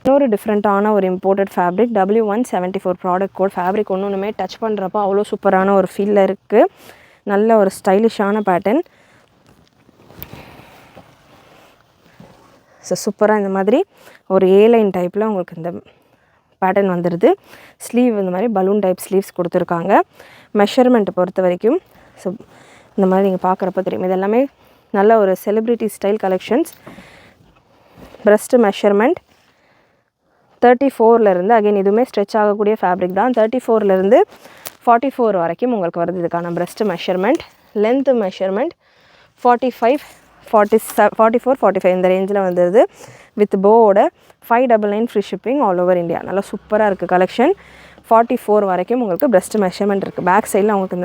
இன்னொரு டிஃப்ரெண்ட்டான ஒரு imported fabric W174 product code. Fabric ஒன்றுமே டச் பண்ணுறப்போ அவ்வளோ சூப்பரான ஒரு ஃபீலில் இருக்குது. நல்ல ஒரு ஸ்டைலிஷான பேட்டர்ன். ஸோ சூப்பராக இந்த மாதிரி ஒரு ஏலைன் டைப்பில் உங்களுக்கு இந்த பேட்டர்ன் வந்துடுது. ஸ்லீவ் இந்த மாதிரி பலூன் டைப் ஸ்லீவ்ஸ் கொடுத்துருக்காங்க. மெஷர்மெண்ட்டை பொறுத்த வரைக்கும் ஸோ இந்த மாதிரி நீங்கள் பார்க்குறப்ப தெரியும். இதெல்லாமே நல்ல ஒரு celebrity style collections. Breast measurement 34லேருந்து அகைன் இதுவுமே ஸ்ட்ரெச் ஆகக்கூடிய ஃபேப்ரிக் தான். 34லேருந்து 44 வரைக்கும் உங்களுக்கு வருது இதுக்கான ப்ரெஸ்ட்டு மெஷர்மெண்ட். லென்த்து மெஷர்மெண்ட் 45, 44, 45 இந்த ரேஞ்சில் வந்துடுது. வித் போவோட 599 free shipping all over India. நல்லா சூப்பராக இருக்குது கலெக்ஷன். 44 வரைக்கும் உங்களுக்கு ப்ரெஸ்ட் மெஷர்மெண்ட் இருக்குது. பேக் சைடில் உங்களுக்கு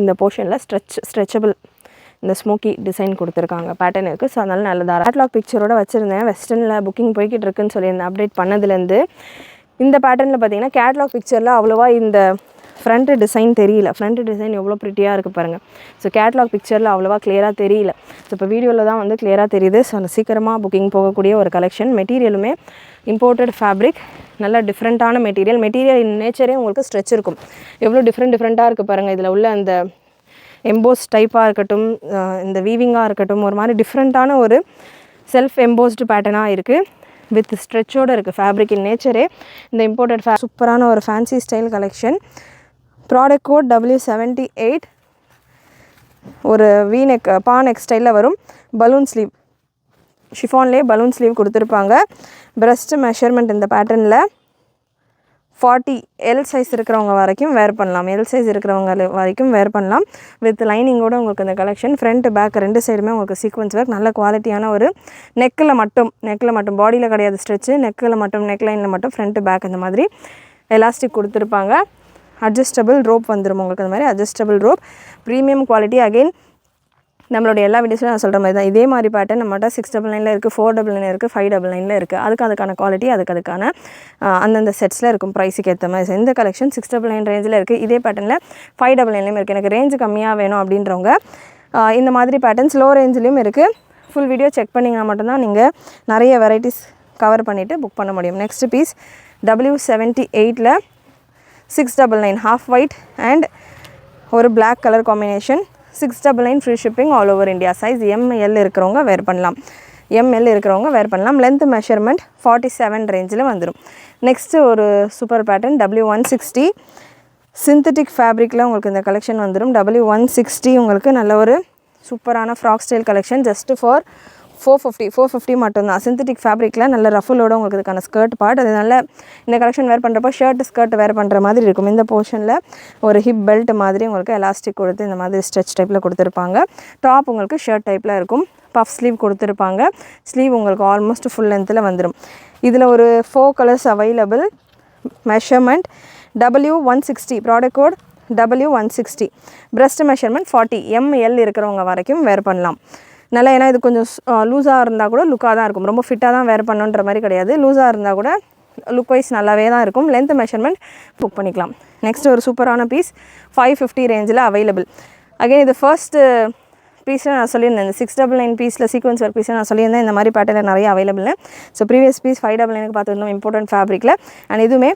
இந்த போர்ஷனில் ஸ்ட்ரெச்சபிள் இந்த ஸ்மோக்கி டிசைன் கொடுத்துருக்காங்க. பேட்டர்ன் இருக்குது. ஸோ அதனால நல்லதாக கேட்லாக் பிக்சரோட வச்சுருந்தேன். வெஸ்டர்னில் புக்கிங் போய்கிட்டு இருக்குன்னு சொல்லியிருந்தேன் அப்டேட் பண்ணதுலேருந்து. இந்த பேட்டர்னில் பார்த்தீங்கன்னா கேட்லாக் பிக்சரில் அவ்வளோவா இந்த ஃப்ரண்ட் டிசைன் தெரியல. ஃப்ரண்ட் டிசைன் எவ்வளோ ப்ரிட்டியாக இருக்குது பாருங்கள். ஸோ கேட்லாக் பிக்சரில் அவ்வளோவா கிளியராக தெரியல. ஸோ இப்போ வீடியோவில் தான் வந்து கிளியராக தெரியுது. ஸோ அந்த சீக்கிரமாக புக்கிங் போகக்கூடிய ஒரு கலெக்ஷன். மெட்டீரியலுமே இம்போர்ட்டட் ஃபேப்ரிக், நல்ல டிஃப்ரெண்ட்டான மெட்டீரியல். மெட்டீரியல் இன் நேச்சரே உங்களுக்கு ஸ்ட்ரெச் இருக்கும். எவ்வளோ டிஃப்ரெண்ட்டாக இருக்குது பாருங்கள். இதில் உள்ள அந்த எம்போஸ் டைப்பாக இருக்கட்டும், இந்த வீவிங்காக இருக்கட்டும், ஒரு மாதிரி டிஃப்ரெண்ட்டான ஒரு செல்ஃப் எம்போஸ்டு பேட்டர்னாக இருக்குது. வித் ஸ்ட்ரெச்சோடு இருக்குது. ஃபேப்ரிக் இன் நேச்சரே இந்த இம்போர்ட்டட் சூப்பரான ஒரு fancy style collection. Product code W78. ஒரு வீநெக் பாநெக் ஸ்டைலில் வரும். பலூன் ஸ்லீவ், ஷிஃபான்லேயே பலூன் ஸ்லீவ் கொடுத்துருப்பாங்க. ப்ரெஸ்ட்டு மெஷர்மெண்ட் இந்த பேட்டர்னில் 40 எல் சைஸ் இருக்கிறவங்க வரைக்கும் வேர் பண்ணலாம். எல் சைஸ் இருக்கிறவங்க வரைக்கும் வேர் பண்ணலாம். வித் லைனிங்கோடு உங்களுக்கு இந்த கலெக்ஷன். ஃப்ரண்ட் பேக் 2 சைடுமே உங்களுக்கு சீக்வன்ஸ் ஒர்க். நல்ல குவாலிட்டியான ஒரு நெக்கில் மட்டும் பாடியில் கிடையாது ஸ்ட்ரெச்சு. நெக்கில் மட்டும், நெக் லைனில் மட்டும் ஃப்ரண்ட் பேக் இந்த மாதிரி எலாஸ்டிக் கொடுத்துருப்பாங்க. அட்ஜஸ்டபிள் ரோப் வந்துடும் உங்களுக்கு. அந்த மாதிரி adjustable rope, premium quality. Again நம்மளுடைய எல்லா வீடியோஸில் நான் சொல்கிற மாதிரி தான். இதே மாதிரி பேட்டர்ன் நம்மகிட்ட 699 இருக்குது, 499 இருக்குது, 599 இருக்குது. அதுக்கான குவாலிட்டி, அதுக்கான அந்தந்த செட்ஸில் இருக்கும் ப்ரைஸுக்கு ஏற்ற மாதிரி. இந்த கலெக்ஷன் 699 ரேஞ்சில் இருக்குது. இதே பேட்டர்னில் 599 இருக்குது. எனக்கு ரேஞ்சு கம்மியாக வேணும் அப்படின்றவங்க இந்த மாதிரி பேட்டர்ன்ஸ் லோ ரேஞ்சிலையும் இருக்குது. ஃபுல் வீடியோ செக் பண்ணிங்கன்னா மட்டும்தான் நீங்கள் நிறைய வெரைட்டிஸ் கவர் பண்ணிவிட்டு புக் பண்ண முடியும். நெக்ஸ்ட் பீஸ் W78ல் 699 ஹாஃப் ஒயிட் அண்ட் ஒரு black colour combination. 699 free shipping all over India. Size ML இருக்கிறவங்க வேர் பண்ணலாம். லென்த் மெஷர்மெண்ட் 47 ரேஞ்சில் வந்துடும். நெக்ஸ்ட்டு ஒரு சூப்பர் பேட்டர்ன் W160 சிந்தட்டிக் ஃபேப்ரிக்கில் உங்களுக்கு இந்த கலெக்ஷன் வந்துடும். W160 உங்களுக்கு நல்ல ஒரு சூப்பரான frock style collection. Just for 450 மட்டும்தான். சிந்தட்டிக் ஃபேப்ரிக்கில் நல்ல ரஃபுலோட உங்களுக்கு இதுக்கான ஸ்கர்ட் பார்ட். அது நல்ல இந்த கலெக்ஷன் வேர் பண்ணுறப்போ ஸ்கர்ட் வேர் பண்ணுற மாதிரி இருக்கும். இந்த போர்ஷனில் ஒரு ஹிப் பெல்ட் மாதிரி உங்களுக்கு எலாஸ்டிக் கொடுத்து இந்த மாதிரி ஸ்ட்ரெச் டைப்பில் கொடுத்துருப்பாங்க. டாப் உங்களுக்கு ஷர்ட் டைப்பில் இருக்கும். பஃப் ஸ்லீவ் கொடுத்துருப்பாங்க. ஸ்லீவ் உங்களுக்கு ஆல்மோஸ்ட் ஃபுல் லென்த்தில் வந்துடும். இதில் ஒரு 4 colours available. Measurement W160. Product code W160. Breast measurement 40 ML இருக்கிறவங்க வரைக்கும் வேர் பண்ணலாம். நல்லா, ஏன்னா இது கொஞ்சம் லூஸாக இருந்தால் கூட லுக்காக தான் இருக்கும். ரொம்ப ஃபிட்டாக தான் வேர் பண்ணுன்ற மாதிரி கிடையாது. லூஸாக இருந்தால் கூட லுக் வைஸ் நல்லாவே தான் இருக்கும். லென்த் மெஷர்மெண்ட் புக் பண்ணிக்கலாம். நெக்ஸ்ட் ஒரு சூப்பரான பீஸ் 550 ரேஞ்சில் அவைலபிள். அகைன் இது ஃபர்ஸ்ட்டு பீஸில் நான் சொல்லியிருந்தேன். இந்த 699 பீஸில் சீக்வன்ஸ் ஒர்க் பீஸில் நான் சொல்லியிருந்தேன் இந்த மாதிரி பேட்டர்னில் நிறைய அவைலபிள். ஸோ ப்ரீவியஸ் பீஸ் 599 பார்த்துருந்தோம் இம்போர்ட்டன்ட் ஃபேப்ரிக்கில். அண்ட் இதுவுமே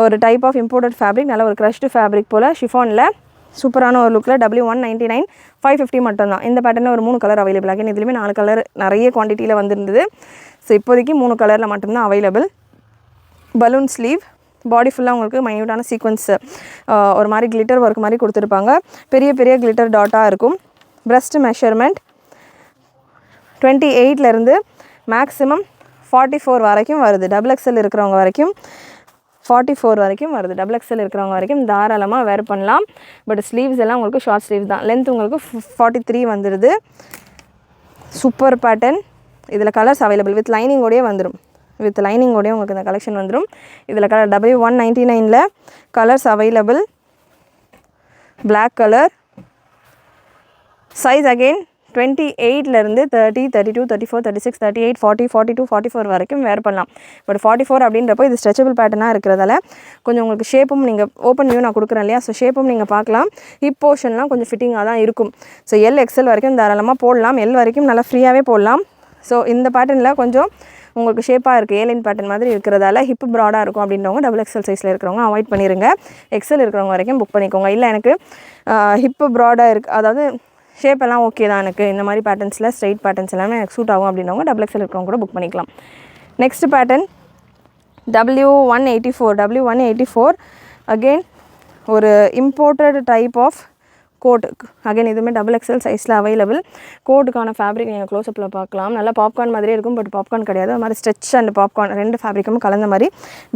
ஒரு டைப் ஆஃப் இம்போர்ட்டட் ஃபேப்ரிக். நல்ல ஒரு க்ரஷ்டு ஃபேப்ரிக் போல் ஷிஃபானில் சூப்பரான ஒரு லுக்கில். W199 550 மட்டும்தான். இந்த பேட்டர்னில் ஒரு 3 கலர் அவைலபிள். அகைன் இதுலேயுமே 4 கலர் நிறைய குவான்டிட்டியில் வந்துருந்தது. ஸோ இப்போதைக்கு 3 கலரில் மட்டும்தான் அவைலபிள். பலூன் ஸ்லீவ், பாடி ஃபுல்லாக உங்களுக்கு மைன்யூட்டான சீக்வன்ஸ் ஒரு மாதிரி கிளிட்டர் ஒர்க் மாதிரி கொடுத்துருப்பாங்க. பெரிய பெரிய கிளிட்டர் டாட்டாக இருக்கும். ப்ரெஸ்ட் மெஷர்மெண்ட் 28லேருந்து மேக்ஸிமம் 44 வரைக்கும் வருது. XXL இருக்கிறவங்க வரைக்கும் 44 வரைக்கும் வருது. XXL இருக்கிறவங்க வரைக்கும் தாராளமாக வேர் பண்ணலாம். பட் ஸ்லீவ்ஸ் எல்லாம் உங்களுக்கு ஷார்ட் ஸ்லீவ் தான். லென்த் உங்களுக்கு 43 வந்துடுது. Super pattern. இதில் கலர்ஸ் அவைலபிள் வித் லைனிங்கோடையே வந்துடும். வித் லைனிங்கோடையே உங்களுக்கு இந்த கலெக்ஷன் வந்துடும். இதில் கலர் W199ல் colours available. Black colour. Size again 28லேருந்து 30, 32, 34, 36, 38, 40, 42, 44 வரைக்கும் வேர் பண்ணலாம். பட் 44 அப்படின்றப்போ இது ஸ்ட்ரெச்சபிள் பேட்டர்னாக இருக்கிறதால கொஞ்சம் உங்களுக்கு ஷேப்பும் நீங்கள் ஓப்பன் வியூ நான் கொடுக்குறேன் இல்லையா, ஸோ ஷேப்பும் நீங்கள் பார்க்கலாம். ஹிப் போர்ஷன்லாம் கொஞ்சம் ஃபிட்டிங்காக தான் இருக்கும். ஸோ XL வரைக்கும் தாராளமாக போடலாம். L வரைக்கும் நல்லா ஃப்ரீயாகவே போடலாம். ஸோ இந்த பேட்டர்னில் கொஞ்சம் உங்களுக்கு ஷேப்பாக இருக்குது, ஏலைன் பேட்டர்ன் மாதிரி இருக்கிறதால ஹிப் ப்ராடாக இருக்கும் அப்படின்றவங்க XXL சைஸில் இருக்கிறவங்க அவாய்ட் பண்ணிடுங்க. XL இருக்கிறவங்க வரைக்கும் புக் பண்ணிக்கோங்க. இல்லை எனக்கு ஹிப்பு ப்ராடாக இருக்குது, அதாவது ஷேப் எல்லாம் ஓகே தான், எனக்கு இந்த மாதிரி பேட்டர்ன்ஸில் ஸ்ட்ரைட் பேட்டர்ன்ஸ் எல்லாமே எனக்கு சூட் ஆகும் அப்படின்றவங்க XXL இருக்கிறவங்க கூட புக் பண்ணிக்கலாம். நெக்ஸ்ட் பேட்டர்ன் W184 அகெயின் ஒரு imported type of coat. Again இதுவுமே XXL சைஸில் அவைலபிள். கோட்டுக்கான ஃபேப்ரிக் நீங்கள் க்ளோஸ்அப்பில் பார்க்கலாம். நல்லா பாப்கார்ன் மாதிரியே இருக்கும், பட் பாப்கார்ன் கிடையாது. அது மாதிரி ஸ்ட்ரெச் அண்ட் பாப்கார்ன் ரெண்டு ஃபேப்ரிக்கும் கலந்த மாதிரி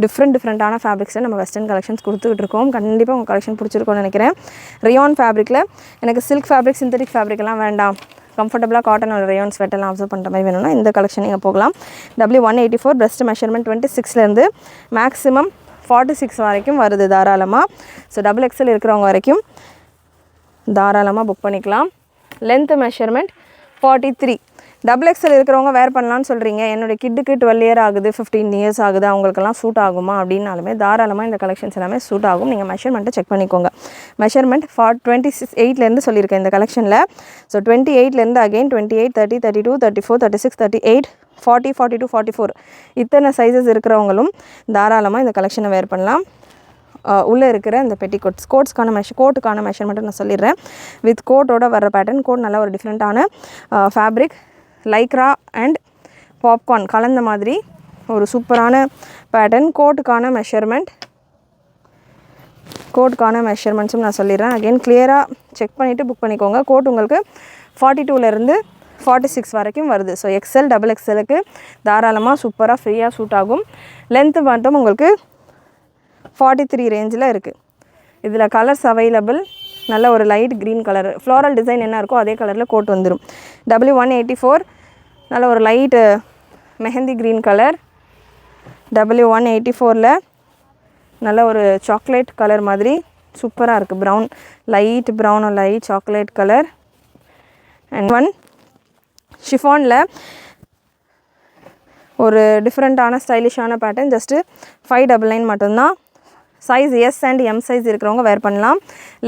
டிஃப்ரெண்ட்டான ஃபேப்ரிக்ஸை நம்ம வெஸ்டர்ன் கலெக்ஷன்ஸ் கொடுத்துக்கிட்டு இருக்கோம். கண்டிப்பாக உங்கள் கலெக்ஷன் பிடிச்சிருக்கோன்னு நினைக்கிறேன். ரியான் ஃபேப்ரிக்கில் எனக்கு சில்க் ஃபேப்ரிக், சிந்தட்டிக் ஃபேப்ரிக்லாம் வேண்டாம், கம்ஃபர்டபுளாக காட்டன் ஒரு ரயான் ஸ்வெட்டெல்லாம் அப்சர்வ் பண்ணுற மாதிரி வேணும்னா இந்த கலெக்ஷன் நீங்கள் போகலாம். W184 பெஸ்ட் மெஷர்மெண்ட் 26லேருந்து மேக்ஸிமம் 46 வரைக்கும் வருது தாராளமாக. ஸோ XXL இருக்கிறவங்க வரைக்கும் தாராளமாக புக் பண்ணிக்கலாம். Length measurement 43. XXL இருக்கிறவங்க வேர் பண்ணலான்னு சொல்கிறீங்க, என்னுடைய கிட்டுக்கு 12 இயர் ஆகுது, 15 இயர்ஸ் ஆகுது, அவங்களுக்கெல்லாம் சூட் ஆகுமா அப்படின்னாலுமே தாராளமாக இந்த கலெக்ஷன்ஸ் எல்லாமே சூட் ஆகும். நீங்கள் மெஷர்மெண்ட்டை செக் பண்ணிக்கோங்க. மெஷர்மெண்ட் 28லேருந்து சொல்லியிருக்கேன் இந்த கலெக்ஷனில். ஸோ 28லேருந்து அகெயின் 28, 30, 32, 34, 36, 38, 40, 42, 44 இத்தனை சைஸஸ் இருக்கிறவங்களும் தாராளமாக இந்த கலெக்ஷனை வேர் பண்ணலாம். உள்ளே இருக்கிற இந்த பெட்டிகோட்ஸ் கோட்டுக்கான மெஷர்மெண்ட்டை நான் சொல்லிடுறேன். வித் கோட்டோட வர பேட்டர்ன். கோட் நல்லா ஒரு டிஃப்ரெண்ட்டான ஃபேப்ரிக், லைக்ரா அண்ட் பாப்கார்ன் கலந்த மாதிரி ஒரு சூப்பரான பேட்டர்ன். கோட்டுக்கான மெஷர்மெண்ட்ஸும் நான் சொல்லிடுறேன். அகெயின் கிளியராக செக் பண்ணிவிட்டு புக் பண்ணிக்கோங்க. கோட் உங்களுக்கு 42லேருந்து 46 வரைக்கும் வருது. ஸோ XXLக்கு தாராளமாக சூப்பராக ஃப்ரீயாக சூட் ஆகும். லென்த்து மட்டும் உங்களுக்கு 43 ரேஞ்சில் இருக்குது. இதில் கலர்ஸ் அவைலபிள். நல்ல ஒரு light green colour, floral design என்ன இருக்கோ அதே கலரில் கோட் வந்துடும். W184 நல்ல ஒரு லைட்டு மெஹந்தி க்ரீன் கலர். W184ல் நல்ல ஒரு சாக்லேட் கலர் மாதிரி சூப்பராக இருக்குது. Brown, light chocolate colour. And one ஷிஃபானில் ஒரு டிஃப்ரெண்ட்டான ஸ்டைலிஷான பேட்டர்ன். ஜஸ்ட்டு 599 மட்டும்தான். Size S and M size இருக்கிறவங்க வேர் பண்ணலாம்.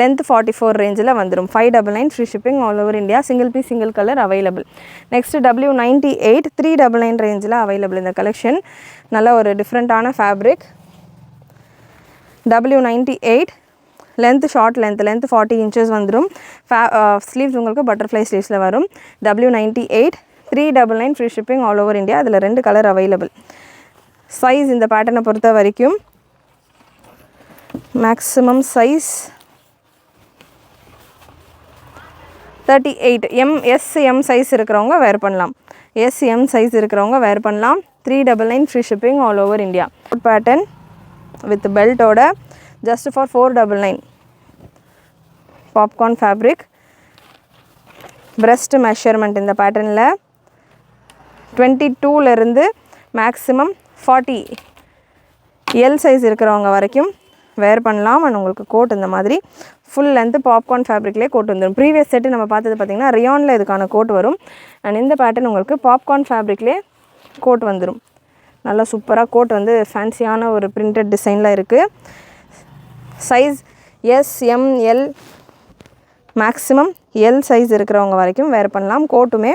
லென்த் 44 ரேஞ்சில் வந்துடும். 599 free shipping all over India. Single piece single colour available. Next W98 399 ரேஞ்சில் அவைலபிள் இந்த கலெக்ஷன். நல்ல ஒரு டிஃப்ரெண்ட்டான fabric. W98 length short length 40 inches வந்துடும். ஸ்லீவ்ஸ் உங்களுக்கு பட்டர்ஃப்ளை ஸ்லீவ்ஸில் வரும். W98 399 free shipping all over India. அதில் 2 கலர் அவைலபிள். சைஸ் இந்த பேட்டர்னை பொறுத்த வரைக்கும் மேக்ஸிமம் சைஸ் 38. M சைஸ் இருக்கிறவங்க வேர் பண்ணலாம். M சைஸ் இருக்கிறவங்க வேர் பண்ணலாம். 399 free shipping all over India. Pattern with பெல்ட்டோட just for 499. Popcorn fabric. Breast measurement இந்த பேட்டர்னில் 22லேருந்து மேக்ஸிமம் 40 L சைஸ் இருக்கிறவங்க வரைக்கும் வேர் பண்ணலாம். அண்ட் உங்களுக்கு கோட் இந்த மாதிரி ஃபுல் லென்த்து பாப்கார்ன் ஃபேப்ரிக்லேயே கோட் வந்துடும். ப்ரீவியஸ் செட்டு நம்ம பார்த்தது பார்த்திங்கன்னா ரியானில் இதுக்கான கோட் வரும். அண்ட் இந்த பேட்டர்ன் உங்களுக்கு பாப்கார்ன் ஃபேப்ரிக்லேயே கோட் வந்துடும். நல்லா சூப்பராக கோட் வந்து ஃபேன்சியான ஒரு பிரிண்டட் டிசைனில் இருக்குது. Size S, M, L maximum L size இருக்கிறவங்க வரைக்கும் வேர் பண்ணலாம். கோட்டுமே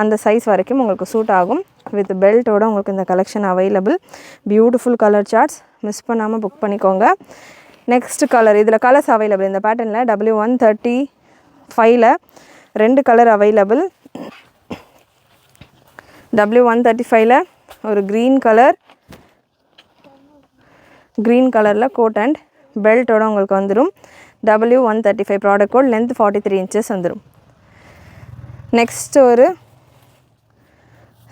அந்த சைஸ் வரைக்கும் உங்களுக்கு சூட் ஆகும். வித் பெல்ட்டோட உங்களுக்கு இந்த collection available. Beautiful colour charts, miss பண்ணாமல் புக் பண்ணிக்கோங்க. நெக்ஸ்ட் கலர், இதில் கலர்ஸ் அவைலபிள் இந்த பேட்டர்னில். W135ல் 2 கலர் அவைலபிள். W135ல் ஒரு க்ரீன் கலரில் கோட் அண்ட் பெல்ட்டோட உங்களுக்கு வந்துடும். W135 product code. Length 43 inches வந்துடும். நெக்ஸ்ட் ஒரு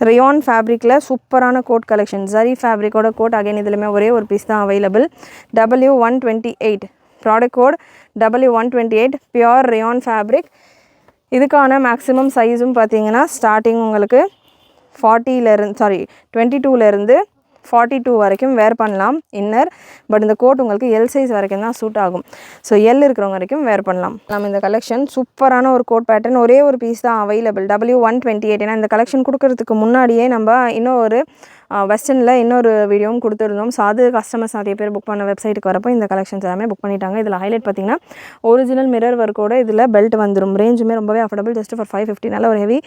ரயான் ஃபேப்ரிக்கில் சூப்பரான கோட் கலெக்ஷன், ஜரி ஃபேப்ரிக்கோட கோட். அகைன் இதுலையுமே ஒரே ஒரு பீஸ் தான் available. W128 product code W128 pure rayon fabric. இதுக்கான மேக்ஸிமம் சைஸும் பார்த்தீங்கன்னா ஸ்டார்டிங் உங்களுக்கு 22லேருந்து 42 வரைக்கும் வேர் பண்ணலாம் இன்னர். பட் இந்த கோட் உங்களுக்கு எல் சைஸ் வரைக்கும் தான் சூட் ஆகும். ஸோ எல் இருக்கிறவங்க வரைக்கும் வேர் பண்ணலாம். நம்ம இந்த கலெக்ஷன் சூப்பரான ஒரு கோட் பேட்டர்ன், ஒரே ஒரு பீஸ் தான் அவைலபிள். W128. ஏன்னா இந்த கலெக்ஷன் கொடுக்கறதுக்கு முன்னாடியே நம்ம இன்னொரு வெஸ்டர்னில் இன்னொரு வீடியோவும் கொடுத்துருந்தோம். ஸோ அது கஸ்டமர்ஸ் நிறைய பேர் புக் பண்ண வெப்சைட்டுக்கு வரப்போ இந்த கலெக்ஷன்ஸ் எல்லாமே புக் பண்ணிட்டாங்க. இதில் ஹைலைட் பார்த்திங்கன்னா ஒரிஜினல் மிரர் ஒர்க்கோட இதில் பெல்ட் வந்துடும். ரேஞ்சுமே ரொம்பவே அஃபோர்டபுள், ஜஸ்ட் ஃபார் 550. நல்ல ஒரு ஹெவி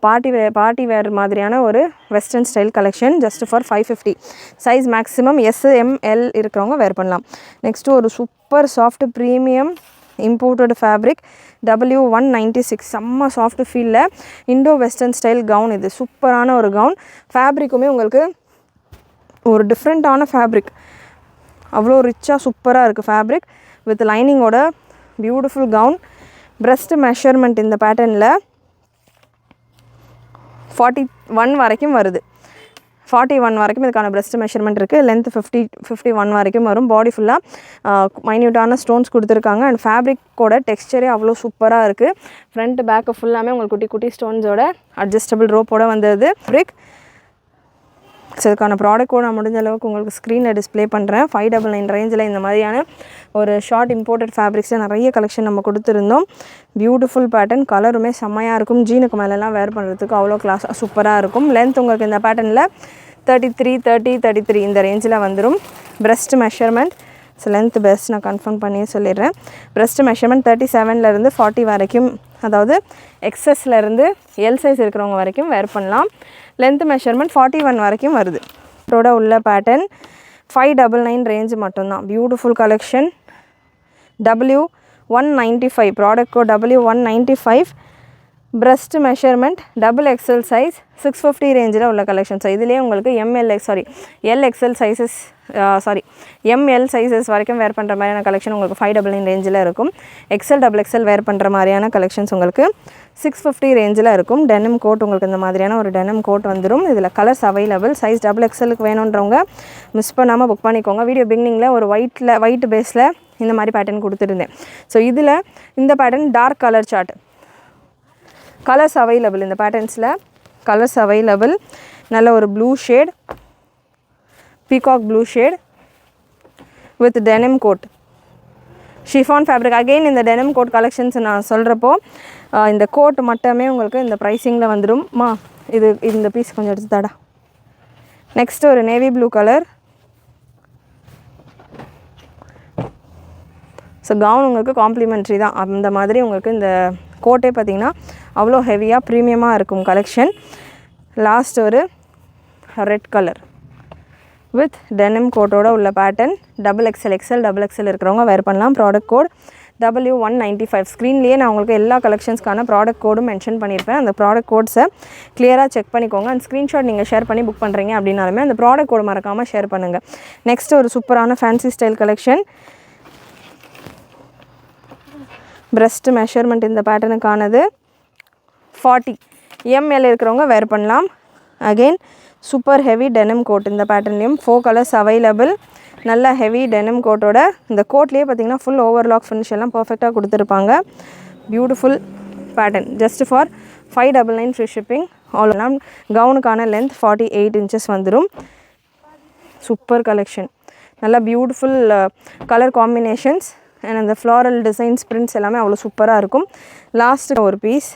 பார்ட்டி வேர் மாதிரியான ஒரு western style collection, just for 550. Size maximum SML இருக்கிறவங்க வேர் பண்ணலாம். நெக்ஸ்ட்டு ஒரு super soft premium imported fabric W196. செம்ம சாஃப்ட் ஃபீலில் இண்டோ வெஸ்டர்ன் ஸ்டைல் கவுன். இது சூப்பரான ஒரு கவுன். ஃபேப்ரிக்குமே உங்களுக்கு ஒரு டிஃப்ரெண்ட்டான ஃபேப்ரிக், அவ்வளோ ரிச்சாக சூப்பராக இருக்குது ஃபேப்ரிக் வித் லைனிங்கோட பியூட்டிஃபுல் கவுன். பிரஸ்ட் மெஷர்மெண்ட் இந்த பேட்டர்னில் 41 வரைக்கும் வருது. 41 வரைக்கும் இதுக்கான பிரஸ்ட் மெஷர்மெண்ட் இருக்குது. லென்த் 51 வரைக்கும் வரும். பாடி ஃபுல்லாக மைன்யூட்டான ஸ்டோன்ஸ் கொடுத்துருக்காங்க. அண்ட் ஃபேப்ரிக்கோட டெக்ஸ்டரே அவ்வளோ சூப்பராக இருக்குது. ஃப்ரண்ட் பேக்கு ஃபுல்லாமே உங்களுக்கு குட்டி குட்டி ஸ்டோன்ஸோட அட்ஜஸ்டபிள் ரோப்போட வந்தது ஃபேப்ரிக். ஸோ இதுக்கான ப்ராடக்ட் கூட நான் முடிஞ்ச அளவுக்கு உங்களுக்கு ஸ்க்ரீனில் டிஸ்பிளே பண்ணுறேன். 599 ரேஞ்சில் இந்த மாதிரியான ஒரு ஷார்ட் இம்போர்ட்டட் ஃபேப்ரிக்ஸில் நிறைய கலெக்ஷன் நம்ம கொடுத்துருந்தோம். பியூட்டிஃபுல் பேட்டர்ன், கலருமே செம்மையாக இருக்கும். ஜீனுக்கு மேலெலாம் வேர் பண்ணுறதுக்கு அவ்வளோ கிளாஸ் சூப்பராக இருக்கும். லென்த் உங்களுக்கு இந்த பேட்டர்னில் 33 இந்த ரேஞ்சில் வந்துடும். Breast measurement, so length best நான் கன்ஃபார்ம் பண்ணியே சொல்லிடுறேன். பிரஸ்ட் மெஷர்மெண்ட் 37லேருந்து 40 வரைக்கும், அதாவது எக்ஸஸ்லேருந்து எல் சைஸ் இருக்கிறவங்க வரைக்கும் வேர் பண்ணலாம். லென்த் மெஷர்மெண்ட் 41 வரைக்கும் வருது. இதோட உள்ள பேட்டர்ன் 599 ரேஞ்சு மட்டும்தான். Beautiful collection. W195 product code W195. Breast measurement XXL size 650 ரேஞ்சில் உள்ள கலெக்ஷன். ஸோ இதுலேயே உங்களுக்கு LXL சைஸஸ் ML சைஸஸ் வரைக்கும் வேர் பண்ணுற மாதிரியான கலெக்ஷன் உங்களுக்கு 599 ரேஞ்சில் இருக்கும். XXL வேர் பண்ணுற மாதிரியான கலெக்ஷன்ஸ் உங்களுக்கு 650 ரேஞ்சில் இருக்கும். டெனிம் கோட் உங்களுக்கு இந்த மாதிரியான ஒரு டெனிம் கோட் வந்துடும். இதில் கலர்ஸ் அவைலபிள். சைஸ் XXLக்கு வேணுன்றவங்க மிஸ் பண்ணாமல் புக் பண்ணிக்கோங்க. வீடியோ பிகினிங்கில் ஒரு ஒயிட் பேஸில் இந்த மாதிரி பேட்டர்ன் கொடுத்துருந்தேன். ஸோ இதில் இந்த pattern dark colour chart. Colours available இந்த பேட்டர்ன்ஸில், கலர்ஸ் அவைலபிள். நல்ல ஒரு blue shade, peacock blue shade with denim coat, chiffon fabric. Again இந்த டெனிம் கோட் கலெக்ஷன்ஸ் நான் சொல்கிறப்போ இந்த கோட் மட்டுமே உங்களுக்கு இந்த ப்ரைஸிங்கில் வந்துடும்மா. இந்த பீஸ் கொஞ்சம் எடுத்து தாடா. நெக்ஸ்ட்டு ஒரு navy blue colour. So gown உங்களுக்கு காம்ப்ளிமெண்ட்ரி தான். அந்த மாதிரி உங்களுக்கு இந்த கோட்டே பார்த்திங்கன்னா அவ்வளோ ஹெவியாக ப்ரீமியமாக இருக்கும் கலெக்ஷன். லாஸ்ட் ஒரு ரெட் கலர் வித் டெனிம் கோட்டோட உள்ள பேட்டர்ன். XXL இருக்கிறவங்க வேர் பண்ணலாம். Product code W195. ஸ்க்ரீன்லேயே நான் உங்களுக்கு எல்லா கலெக்ஷன்ஸ்க்கான ப்ராடக்ட் கோடும் மென்ஷன் பண்ணியிருப்பேன். அந்த ப்ராடக்ட் கோட்ஸை கிளியராக செக் பண்ணிக்கோங்க. அண்ட் ஸ்க்ரீன்ஷாட் நீங்கள் ஷேர் பண்ணி புக் பண்ணுறீங்க அப்படின்னாலுமே அந்த ப்ராடக்ட் கோடு மறக்காமல் ஷேர் பண்ணுங்கள். நெக்ஸ்ட் ஒரு சூப்பரான fancy style collection. Breast measurement இந்த பேட்டர்னுக்கானது 40. ML இருக்கிறவங்க வேர் பண்ணலாம். Again super heavy denim coat. இந்த பேட்டர்ன்லேயும் 4 கலர்ஸ் அவைலபிள். நல்ல ஹெவி டெனிம் கோட்டோட இந்த கோட்லேயே பார்த்திங்கன்னா ஃபுல் ஓவர்லாக் ஃபினிஷ் எல்லாம் பர்ஃபெக்டாக கொடுத்துருப்பாங்க. Beautiful pattern, just for 599 free shipping. ஆல்லாம் கவுனுக்கான லென்த் 48 inches வந்துடும். Super collection. நல்லா பியூட்டிஃபுல் கலர் காம்பினேஷன்ஸ் அண்ட் அந்த ஃப்ளாரல் டிசைன்ஸ் பிரிண்ட்ஸ் எல்லாமே அவ்வளோ சூப்பராக இருக்கும். லாஸ்ட்டு ஒரு piece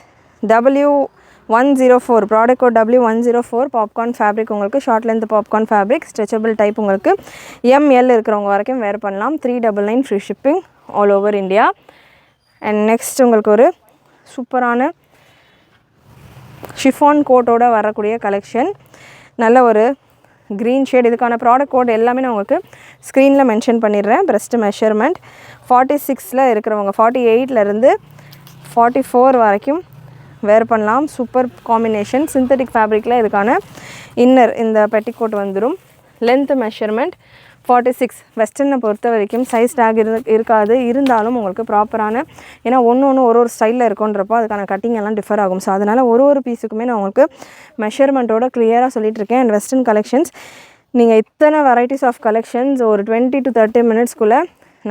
W104 product code W104 popcorn fabric. உங்களுக்கு short length popcorn fabric, stretchable type. உங்களுக்கு ML இருக்கிறவங்க வரைக்கும் வேர் பண்ணலாம். 399 free shipping all over India. And next உங்களுக்கு ஒரு சூப்பரான ஷிஃபான் கோட்டோட வரக்கூடிய கலெக்ஷன். நல்ல ஒரு க்ரீன் ஷேட். இதுக்கான ப்ராடக்ட் கோட் எல்லாமே நான் உங்களுக்கு ஸ்க்ரீனில் மென்ஷன் பண்ணிடுறேன். பிரஸ்ட் மெஷர்மெண்ட் 46 இருக்கிறவங்க 48லேருந்து 44 வரைக்கும் வேர் பண்ணலாம். Super combination. சிந்தட்டிக் ஃபேப்ரிக்கில் இதுக்கான இன்னர் இந்த பெட்டிக்கோட் வந்துடும். லென்த் மெஷர்மெண்ட் 46 வெஸ்டர்னை பொறுத்த வரைக்கும் சைஸ் டேக் இருக்காது, இருந்தாலும் உங்களுக்கு ப்ராப்பரான, ஏன்னா ஒன்று ஒரு ஸ்டைலில் இருக்குன்றப்போ அதுக்கான கட்டிங் எல்லாம் டிஃபர் ஆகும். ஸோ அதனால் ஒரு பீஸுக்குமே நான் உங்களுக்கு மெஷர்மெண்ட்டோட கிளியராக சொல்லிட்டு இருக்கேன். அண்ட் வெஸ்டர்ன் கலெக்ஷன்ஸ் நீங்கள் இத்தனை வெரைட்டிஸ் ஆஃப் கலெக்ஷன்ஸ் ஒரு 20 to 30 மினிட்ஸ்க்குள்ளே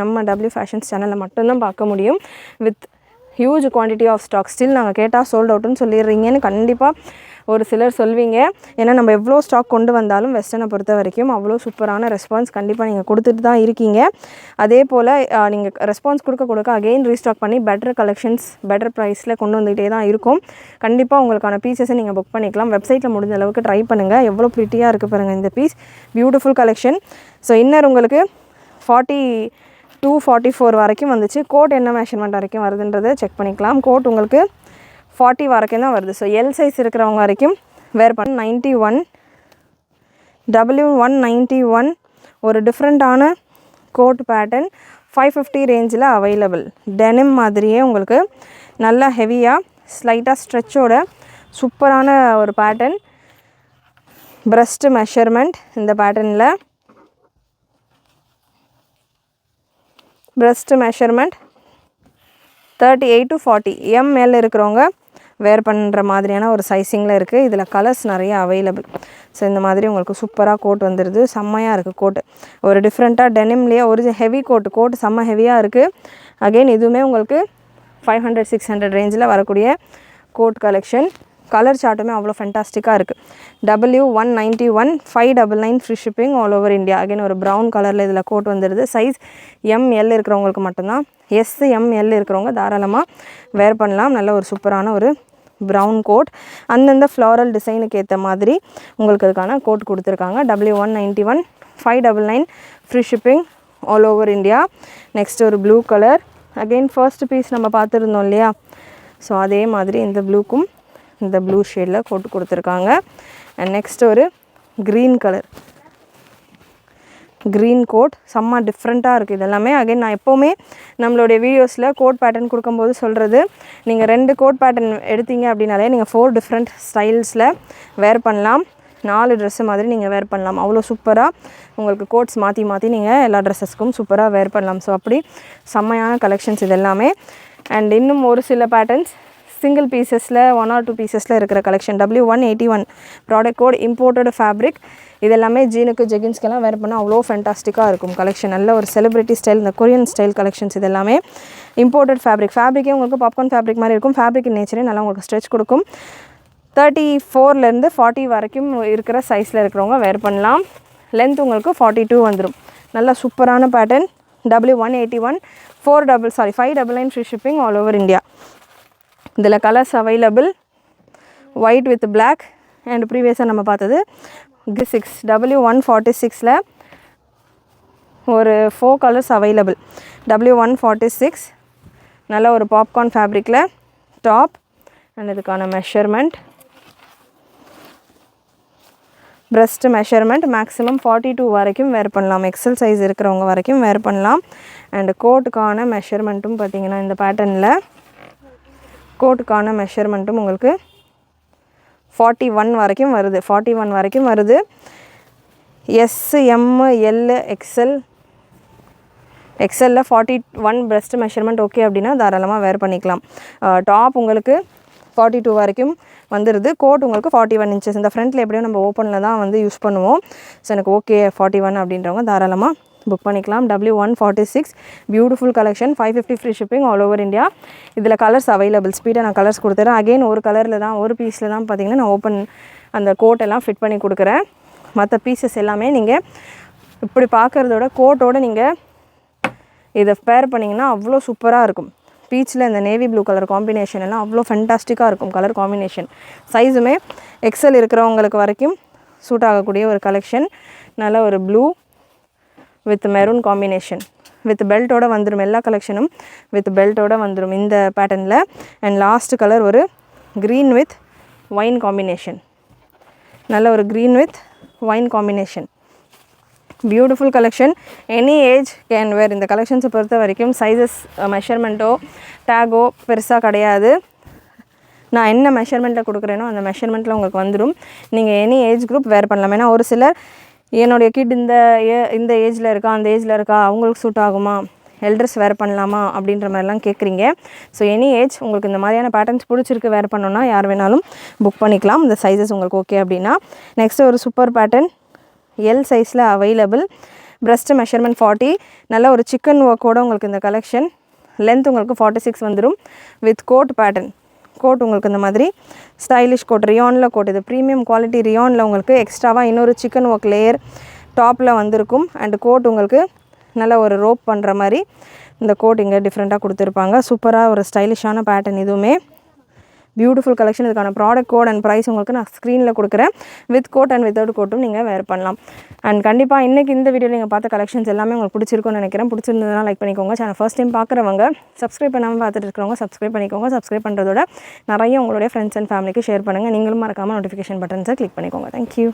நம்ம W ஃபேஷன்ஸ் சேனலில் மட்டும்தான் பார்க்க முடியும். With huge quantity of stock. Still நாங்கள் கேட்டால் சோல்ட் அவுட்டுன்னு சொல்லிடுறீங்கன்னு கண்டிப்பாக ஒரு சிலர் சொல்வீங்க. ஏன்னா நம்ம எவ்வளோ ஸ்டாக் கொண்டு வந்தாலும் வெஸ்டர்னை பொறுத்த வரைக்கும் அவ்வளோ சூப்பரான ரெஸ்பான்ஸ் கண்டிப்பாக நீங்கள் கொடுத்துட்டு தான் இருக்கீங்க. அதே போல் நீங்கள் ரெஸ்பான்ஸ் கொடுக்க அகெயின் ரீஸ்டாக் பண்ணி பெட்டர் கலெக்ஷன்ஸ் பெட்டர் ப்ரைஸில் கொண்டு வந்துகிட்டே தான் இருக்கும். கண்டிப்பாக உங்களுக்கான பீசஸை நீங்கள் புக் பண்ணிக்கலாம். வெப்சைட்டில் முடிஞ்ச அளவுக்கு ட்ரை பண்ணுங்கள். எவ்வளோ ப்ரிட்டியாக இருக்குது பாருங்கள் இந்த piece. Beautiful collection. So inner உங்களுக்கு 42, 44 வரைக்கும் வந்துச்சு. கோட் என்ன மெஷர்மெண்ட் வரைக்கும் வருதுன்றதை செக் பண்ணிக்கலாம். கோட் உங்களுக்கு 40 வரைக்கும் தான் வருது. ஸோ எல் சைஸ் இருக்கிறவங்க வரைக்கும் வேர் பண்ண 91 W191 ஒரு டிஃப்ரெண்ட்டான கோட் பேட்டர்ன் 550 ரேஞ்சில் அவைலபிள். டெனிம் மாதிரியே உங்களுக்கு நல்லா ஹெவியாக ஸ்லைட்டாக ஸ்ட்ரெச்சோட சூப்பரான ஒரு பேட்டர்ன். பிரஸ்ட் மெஷர்மெண்ட் இந்த பேட்டர்னில் பிரஸ்ட் மெஷர்மெண்ட் 38 to 40 ML இருக்கிறவங்க வேர் பண்ணுற மாதிரியான ஒரு சைஸிங்கில் இருக்குது. இதில் கலர்ஸ் நிறைய அவைலபிள். ஸோ இந்த மாதிரி உங்களுக்கு சூப்பராக கோட் வந்துடுது. செம்மையாக இருக்குது கோட்டு. ஒரு டிஃப்ரெண்ட்டாக டெனிம்லேயே ஒரு ஹெவி கோட்டு செம்ம ஹெவியாக இருக்குது. அகெயின் இதுவுமே உங்களுக்கு 500, 600 ரேஞ்சில் வரக்கூடிய கோட் கலெக்ஷன். கலர் சார்ட்டுமே அவ்வளோ ஃபென்டாஸ்டிக்காக இருக்குது. W191 599 free shipping all over India. Again ஒரு ப்ரௌன் கலரில் இதில் கோட் வந்துடுது. சைஸ் ML இருக்கிறவங்களுக்கு மட்டும்தான். SML இருக்கிறவங்க தாராளமாக வேர் பண்ணலாம். நல்ல ஒரு சூப்பரான ஒரு ப்ரௌன் கோட். அந்தந்த ஃப்ளாரல் டிசைனுக்கு ஏற்ற மாதிரி உங்களுக்கு அதுக்கான கோட் கொடுத்துருக்காங்க. W191 599 free shipping all over India. Next ஒரு blue colour. Again first piece நம்ம பார்த்துருந்தோம் இல்லையா, ஸோ அதே மாதிரி இந்த ப்ளூக்கும் இந்த ப்ளூ ஷேடில் கோட் கொடுத்துருக்காங்க. அண்ட் நெக்ஸ்ட் ஒரு க்ரீன் கலர், க்ரீன் கோட் செம்ம டிஃப்ரெண்ட்டாக இருக்குது. இதெல்லாமே அகைன் நான் எப்போவுமே நம்மளுடைய வீடியோஸில் கோட் பேட்டர்ன் கொடுக்கும்போது சொல்கிறது, நீங்கள் 2 கோட் பேட்டர்ன் எடுத்தீங்க அப்படின்னாலே நீங்கள் 4 டிஃப்ரெண்ட் ஸ்டைல்ஸில் வேர் பண்ணலாம். 4 ட்ரெஸ்ஸு மாதிரி நீங்கள் வேர் பண்ணலாம். அவ்வளோ சூப்பராக உங்களுக்கு கோட்ஸ் மாற்றி நீங்கள் எல்லா ட்ரெஸ்ஸஸ்க்கும் சூப்பராக வேர் பண்ணலாம். ஸோ அப்படி செம்மையான கலெக்ஷன்ஸ் இது எல்லாமே. அண்ட் இன்னும் ஒரு சில பேட்டர்ன்ஸ் சிங்கிள் பீசஸில் 1 or 2 பீசஸில் இருக்கிற collection. W181 product code imported fabric. இது எல்லாமே ஜீனுக்கு ஜெகின்ஸ்க்கெல்லாம் வேர் பண்ணால் அவ்வளோ ஃபென்டாஸ்டிக்காக இருக்கும் கலெக்ஷன். நல்ல ஒரு செலிப்ரிட்டி ஸ்டைல், இந்த கொரியன் ஸ்டைல் கலெக்ஷன்ஸ் இது எல்லாமே. இம்போர்ட்டட் ஃபேப்ரிக்கே உங்களுக்கு பாப்கார்ன் ஃபேப்ரிக் மாதிரி இருக்கும். ஃபேப்ரிக் நேச்சரே நல்லா உங்களுக்கு ஸ்ட்ரெச் கொடுக்கும். 34லேருந்து 40 வரைக்கும் இருக்கிற சைஸில் இருக்கிறவங்க வேர் பண்ணலாம். லென்த் உங்களுக்கு 42 வந்துடும். நல்லா சூப்பரான pattern. W181 599 free shipping all over India. இதில் colours available. White with black and ப்ரீவியஸாக நம்ம பார்த்தது 6 W146ல் ஒரு 4 கலர்ஸ் அவைலபிள். W146 நல்ல ஒரு பாப்கார்ன் ஃபேப்ரிக்கில் டாப். அண்ட் இதுக்கான மெஷர்மெண்ட் பிரஸ்ட் மெஷர்மெண்ட் மேக்ஸிமம் 42 வரைக்கும் வேர் பண்ணலாம். எக்ஸல் சைஸ் இருக்கிறவங்க வரைக்கும் வேர் பண்ணலாம். அண்ட் கோட்டுக்கான மெஷர்மெண்ட்டும் பார்த்திங்கன்னா இந்த பேட்டர்னில் கோட்டுக்கான மெஷர்மெண்ட்டும் உங்களுக்கு 41 வரைக்கும் வருது. 41 வரைக்கும் வருது. SML எக்ஸலில் 41 பிரஸ்ட் மெஷர்மெண்ட் ஓகே அப்படின்னா தாராளமாக வேர் பண்ணிக்கலாம். டாப் உங்களுக்கு 42 வரைக்கும் வந்துடுது. கோட் உங்களுக்கு 41 இன்ச்சஸ். இந்த ஃப்ரண்ட்டில் எப்படியும் நம்ம ஓப்பனில் தான் வந்து யூஸ் பண்ணுவோம். ஸோ எனக்கு ஓகே 41 அப்படின்றவங்க தாராளமாக புக் பண்ணிக்கலாம். W146 beautiful collection. 550 free shipping all over India. இதில் கலர்ஸ் அவைலபிள். ஸ்பீடாக நான் கலர்ஸ் கொடுத்துறேன். அகெயின் ஒரு கலரில் தான், ஒரு பீஸில் தான் பார்த்திங்கன்னா நான் ஓப்பன் அந்த கோட்டெல்லாம் ஃபிட் பண்ணி கொடுக்குறேன். மற்ற பீசஸ் எல்லாமே நீங்கள் இப்படி பார்க்குறதோட கோட்டோடு நீங்கள் இதை பேர் பண்ணிங்கன்னா அவ்வளோ சூப்பராக இருக்கும். பீச்சில் இந்த நேவி ப்ளூ கலர் காம்பினேஷன் எல்லாம் அவ்வளோ ஃபென்டாஸ்டிக்காக இருக்கும் கலர் காம்பினேஷன். சைஸுமே எக்ஸல் இருக்கிறவங்களுக்கு வரைக்கும் சூட் ஆகக்கூடிய ஒரு கலெக்ஷன். நல்ல ஒரு blue with maroon combination with பெல்ட்டோட வந்துடும். எல்லா கலெக்ஷனும் வித் பெல்ட்டோட வந்துடும் இந்த பேட்டர்னில். அண்ட் லாஸ்ட் கலர் ஒரு க்ரீன் வித் ஒயின் காம்பினேஷன். நல்ல ஒரு green with wine combination. Beautiful collection. Any age can wear. இந்த கலெக்ஷன்ஸை பொறுத்த வரைக்கும் சைஸஸ் மெஷர்மெண்ட்டோ டேகோ பெருசாக கிடையாது. நான் என்ன மெஷர்மெண்ட்டில் கொடுக்குறேனோ அந்த மெஷர்மெண்ட்டில் உங்களுக்கு வந்துடும். நீங்கள் எனி ஏஜ் குரூப் வேர் பண்ணலாம். ஏன்னா ஒரு சிலர் என்னுடைய கிட் இந்த ஏஜில் இருக்கா, அந்த ஏஜில் இருக்கா, அவங்களுக்கு சூட் ஆகுமா, எல்டர்ஸ் வேர் பண்ணலாமா அப்படின்ற மாதிரிலாம் கேட்குறீங்க. ஸோ எனி ஏஜ் உங்களுக்கு இந்த மாதிரியான பேட்டர்ன்ஸ் பிடிச்சிருக்கு வேர் பண்ணணுன்னா யார் வேணாலும் புக் பண்ணிக்கலாம். இந்த சைஸஸ் உங்களுக்கு ஓகே அப்படின்னா. நெக்ஸ்ட்டு ஒரு சூப்பர் பேட்டர்ன் எல் சைஸில் அவைலபிள். பிரஸ்ட் மெஷர்மெண்ட் 40, நல்ல ஒரு சிக்கன் ஒர்க்கோடு உங்களுக்கு இந்த கலெக்ஷன். லென்த் உங்களுக்கு 46 வந்துடும். With code pattern. கோட் உங்களுக்கு இந்த மாதிரி ஸ்டைலிஷ் கோட், ரியானில் கோட். இது ப்ரீமியம் குவாலிட்டி ரியானில் உங்களுக்கு எக்ஸ்ட்ராவாக இன்னொரு சிக்கன் ஒர்க் லேயர் டாப்பில் வந்திருக்கும். அண்டு கோட் உங்களுக்கு நல்ல ஒரு ரோப் பண்ணுற மாதிரி இந்த கோட் இங்கே டிஃப்ரெண்ட்டாக கொடுத்துருப்பாங்க. சூப்பராக ஒரு ஸ்டைலிஷான பேட்டர்ன். இதுவுமே பியூட்டிஃபுல் கலெக்ஷன். இதுக்கான ப்ராடக்ட் கோட் அண்ட் ப்ரைஸ் உங்களுக்கு நான் ஸ்க்ரீனில் கொடுக்குறேன். வித் கோட் அண்ட் வித்தவுட் கோட்டும் நீங்கள் வேர் பண்ணலாம். அண்ட் கண்டிப்பாக இன்றைக்கி இந்த வீடியோ நீங்கள் பார்த்த கலெக்ஷன்ஸ் எல்லாமே உங்களுக்கு பிடிச்சிருக்கும்னு நினைக்கிறேன். பிடிச்சிருந்ததுனா லைக் பண்ணிக்கோங்க. சேனல் ஃபர்ஸ்ட் டைம் பார்க்குறவங்க சப்ஸ்கிரைப் பண்ணாமல் பார்த்துட்டு இருக்கிறவங்க சப்ஸ்கிரைப் பண்ணிக்கோங்க. சப்ஸ்கிரைப் பண்ணுறதோட நிறைய உங்களுடைய ஃப்ரெண்ட்ஸ் அண்ட் ஃபேமிலிக்கு ஷேர் பண்ணுங்கள். நீங்களும் மறக்காமல் நோட்டிஃபிகேஷன் பட்டன்ஸை கிளிக் பண்ணிக்கோங்க. தேங்க்யூ.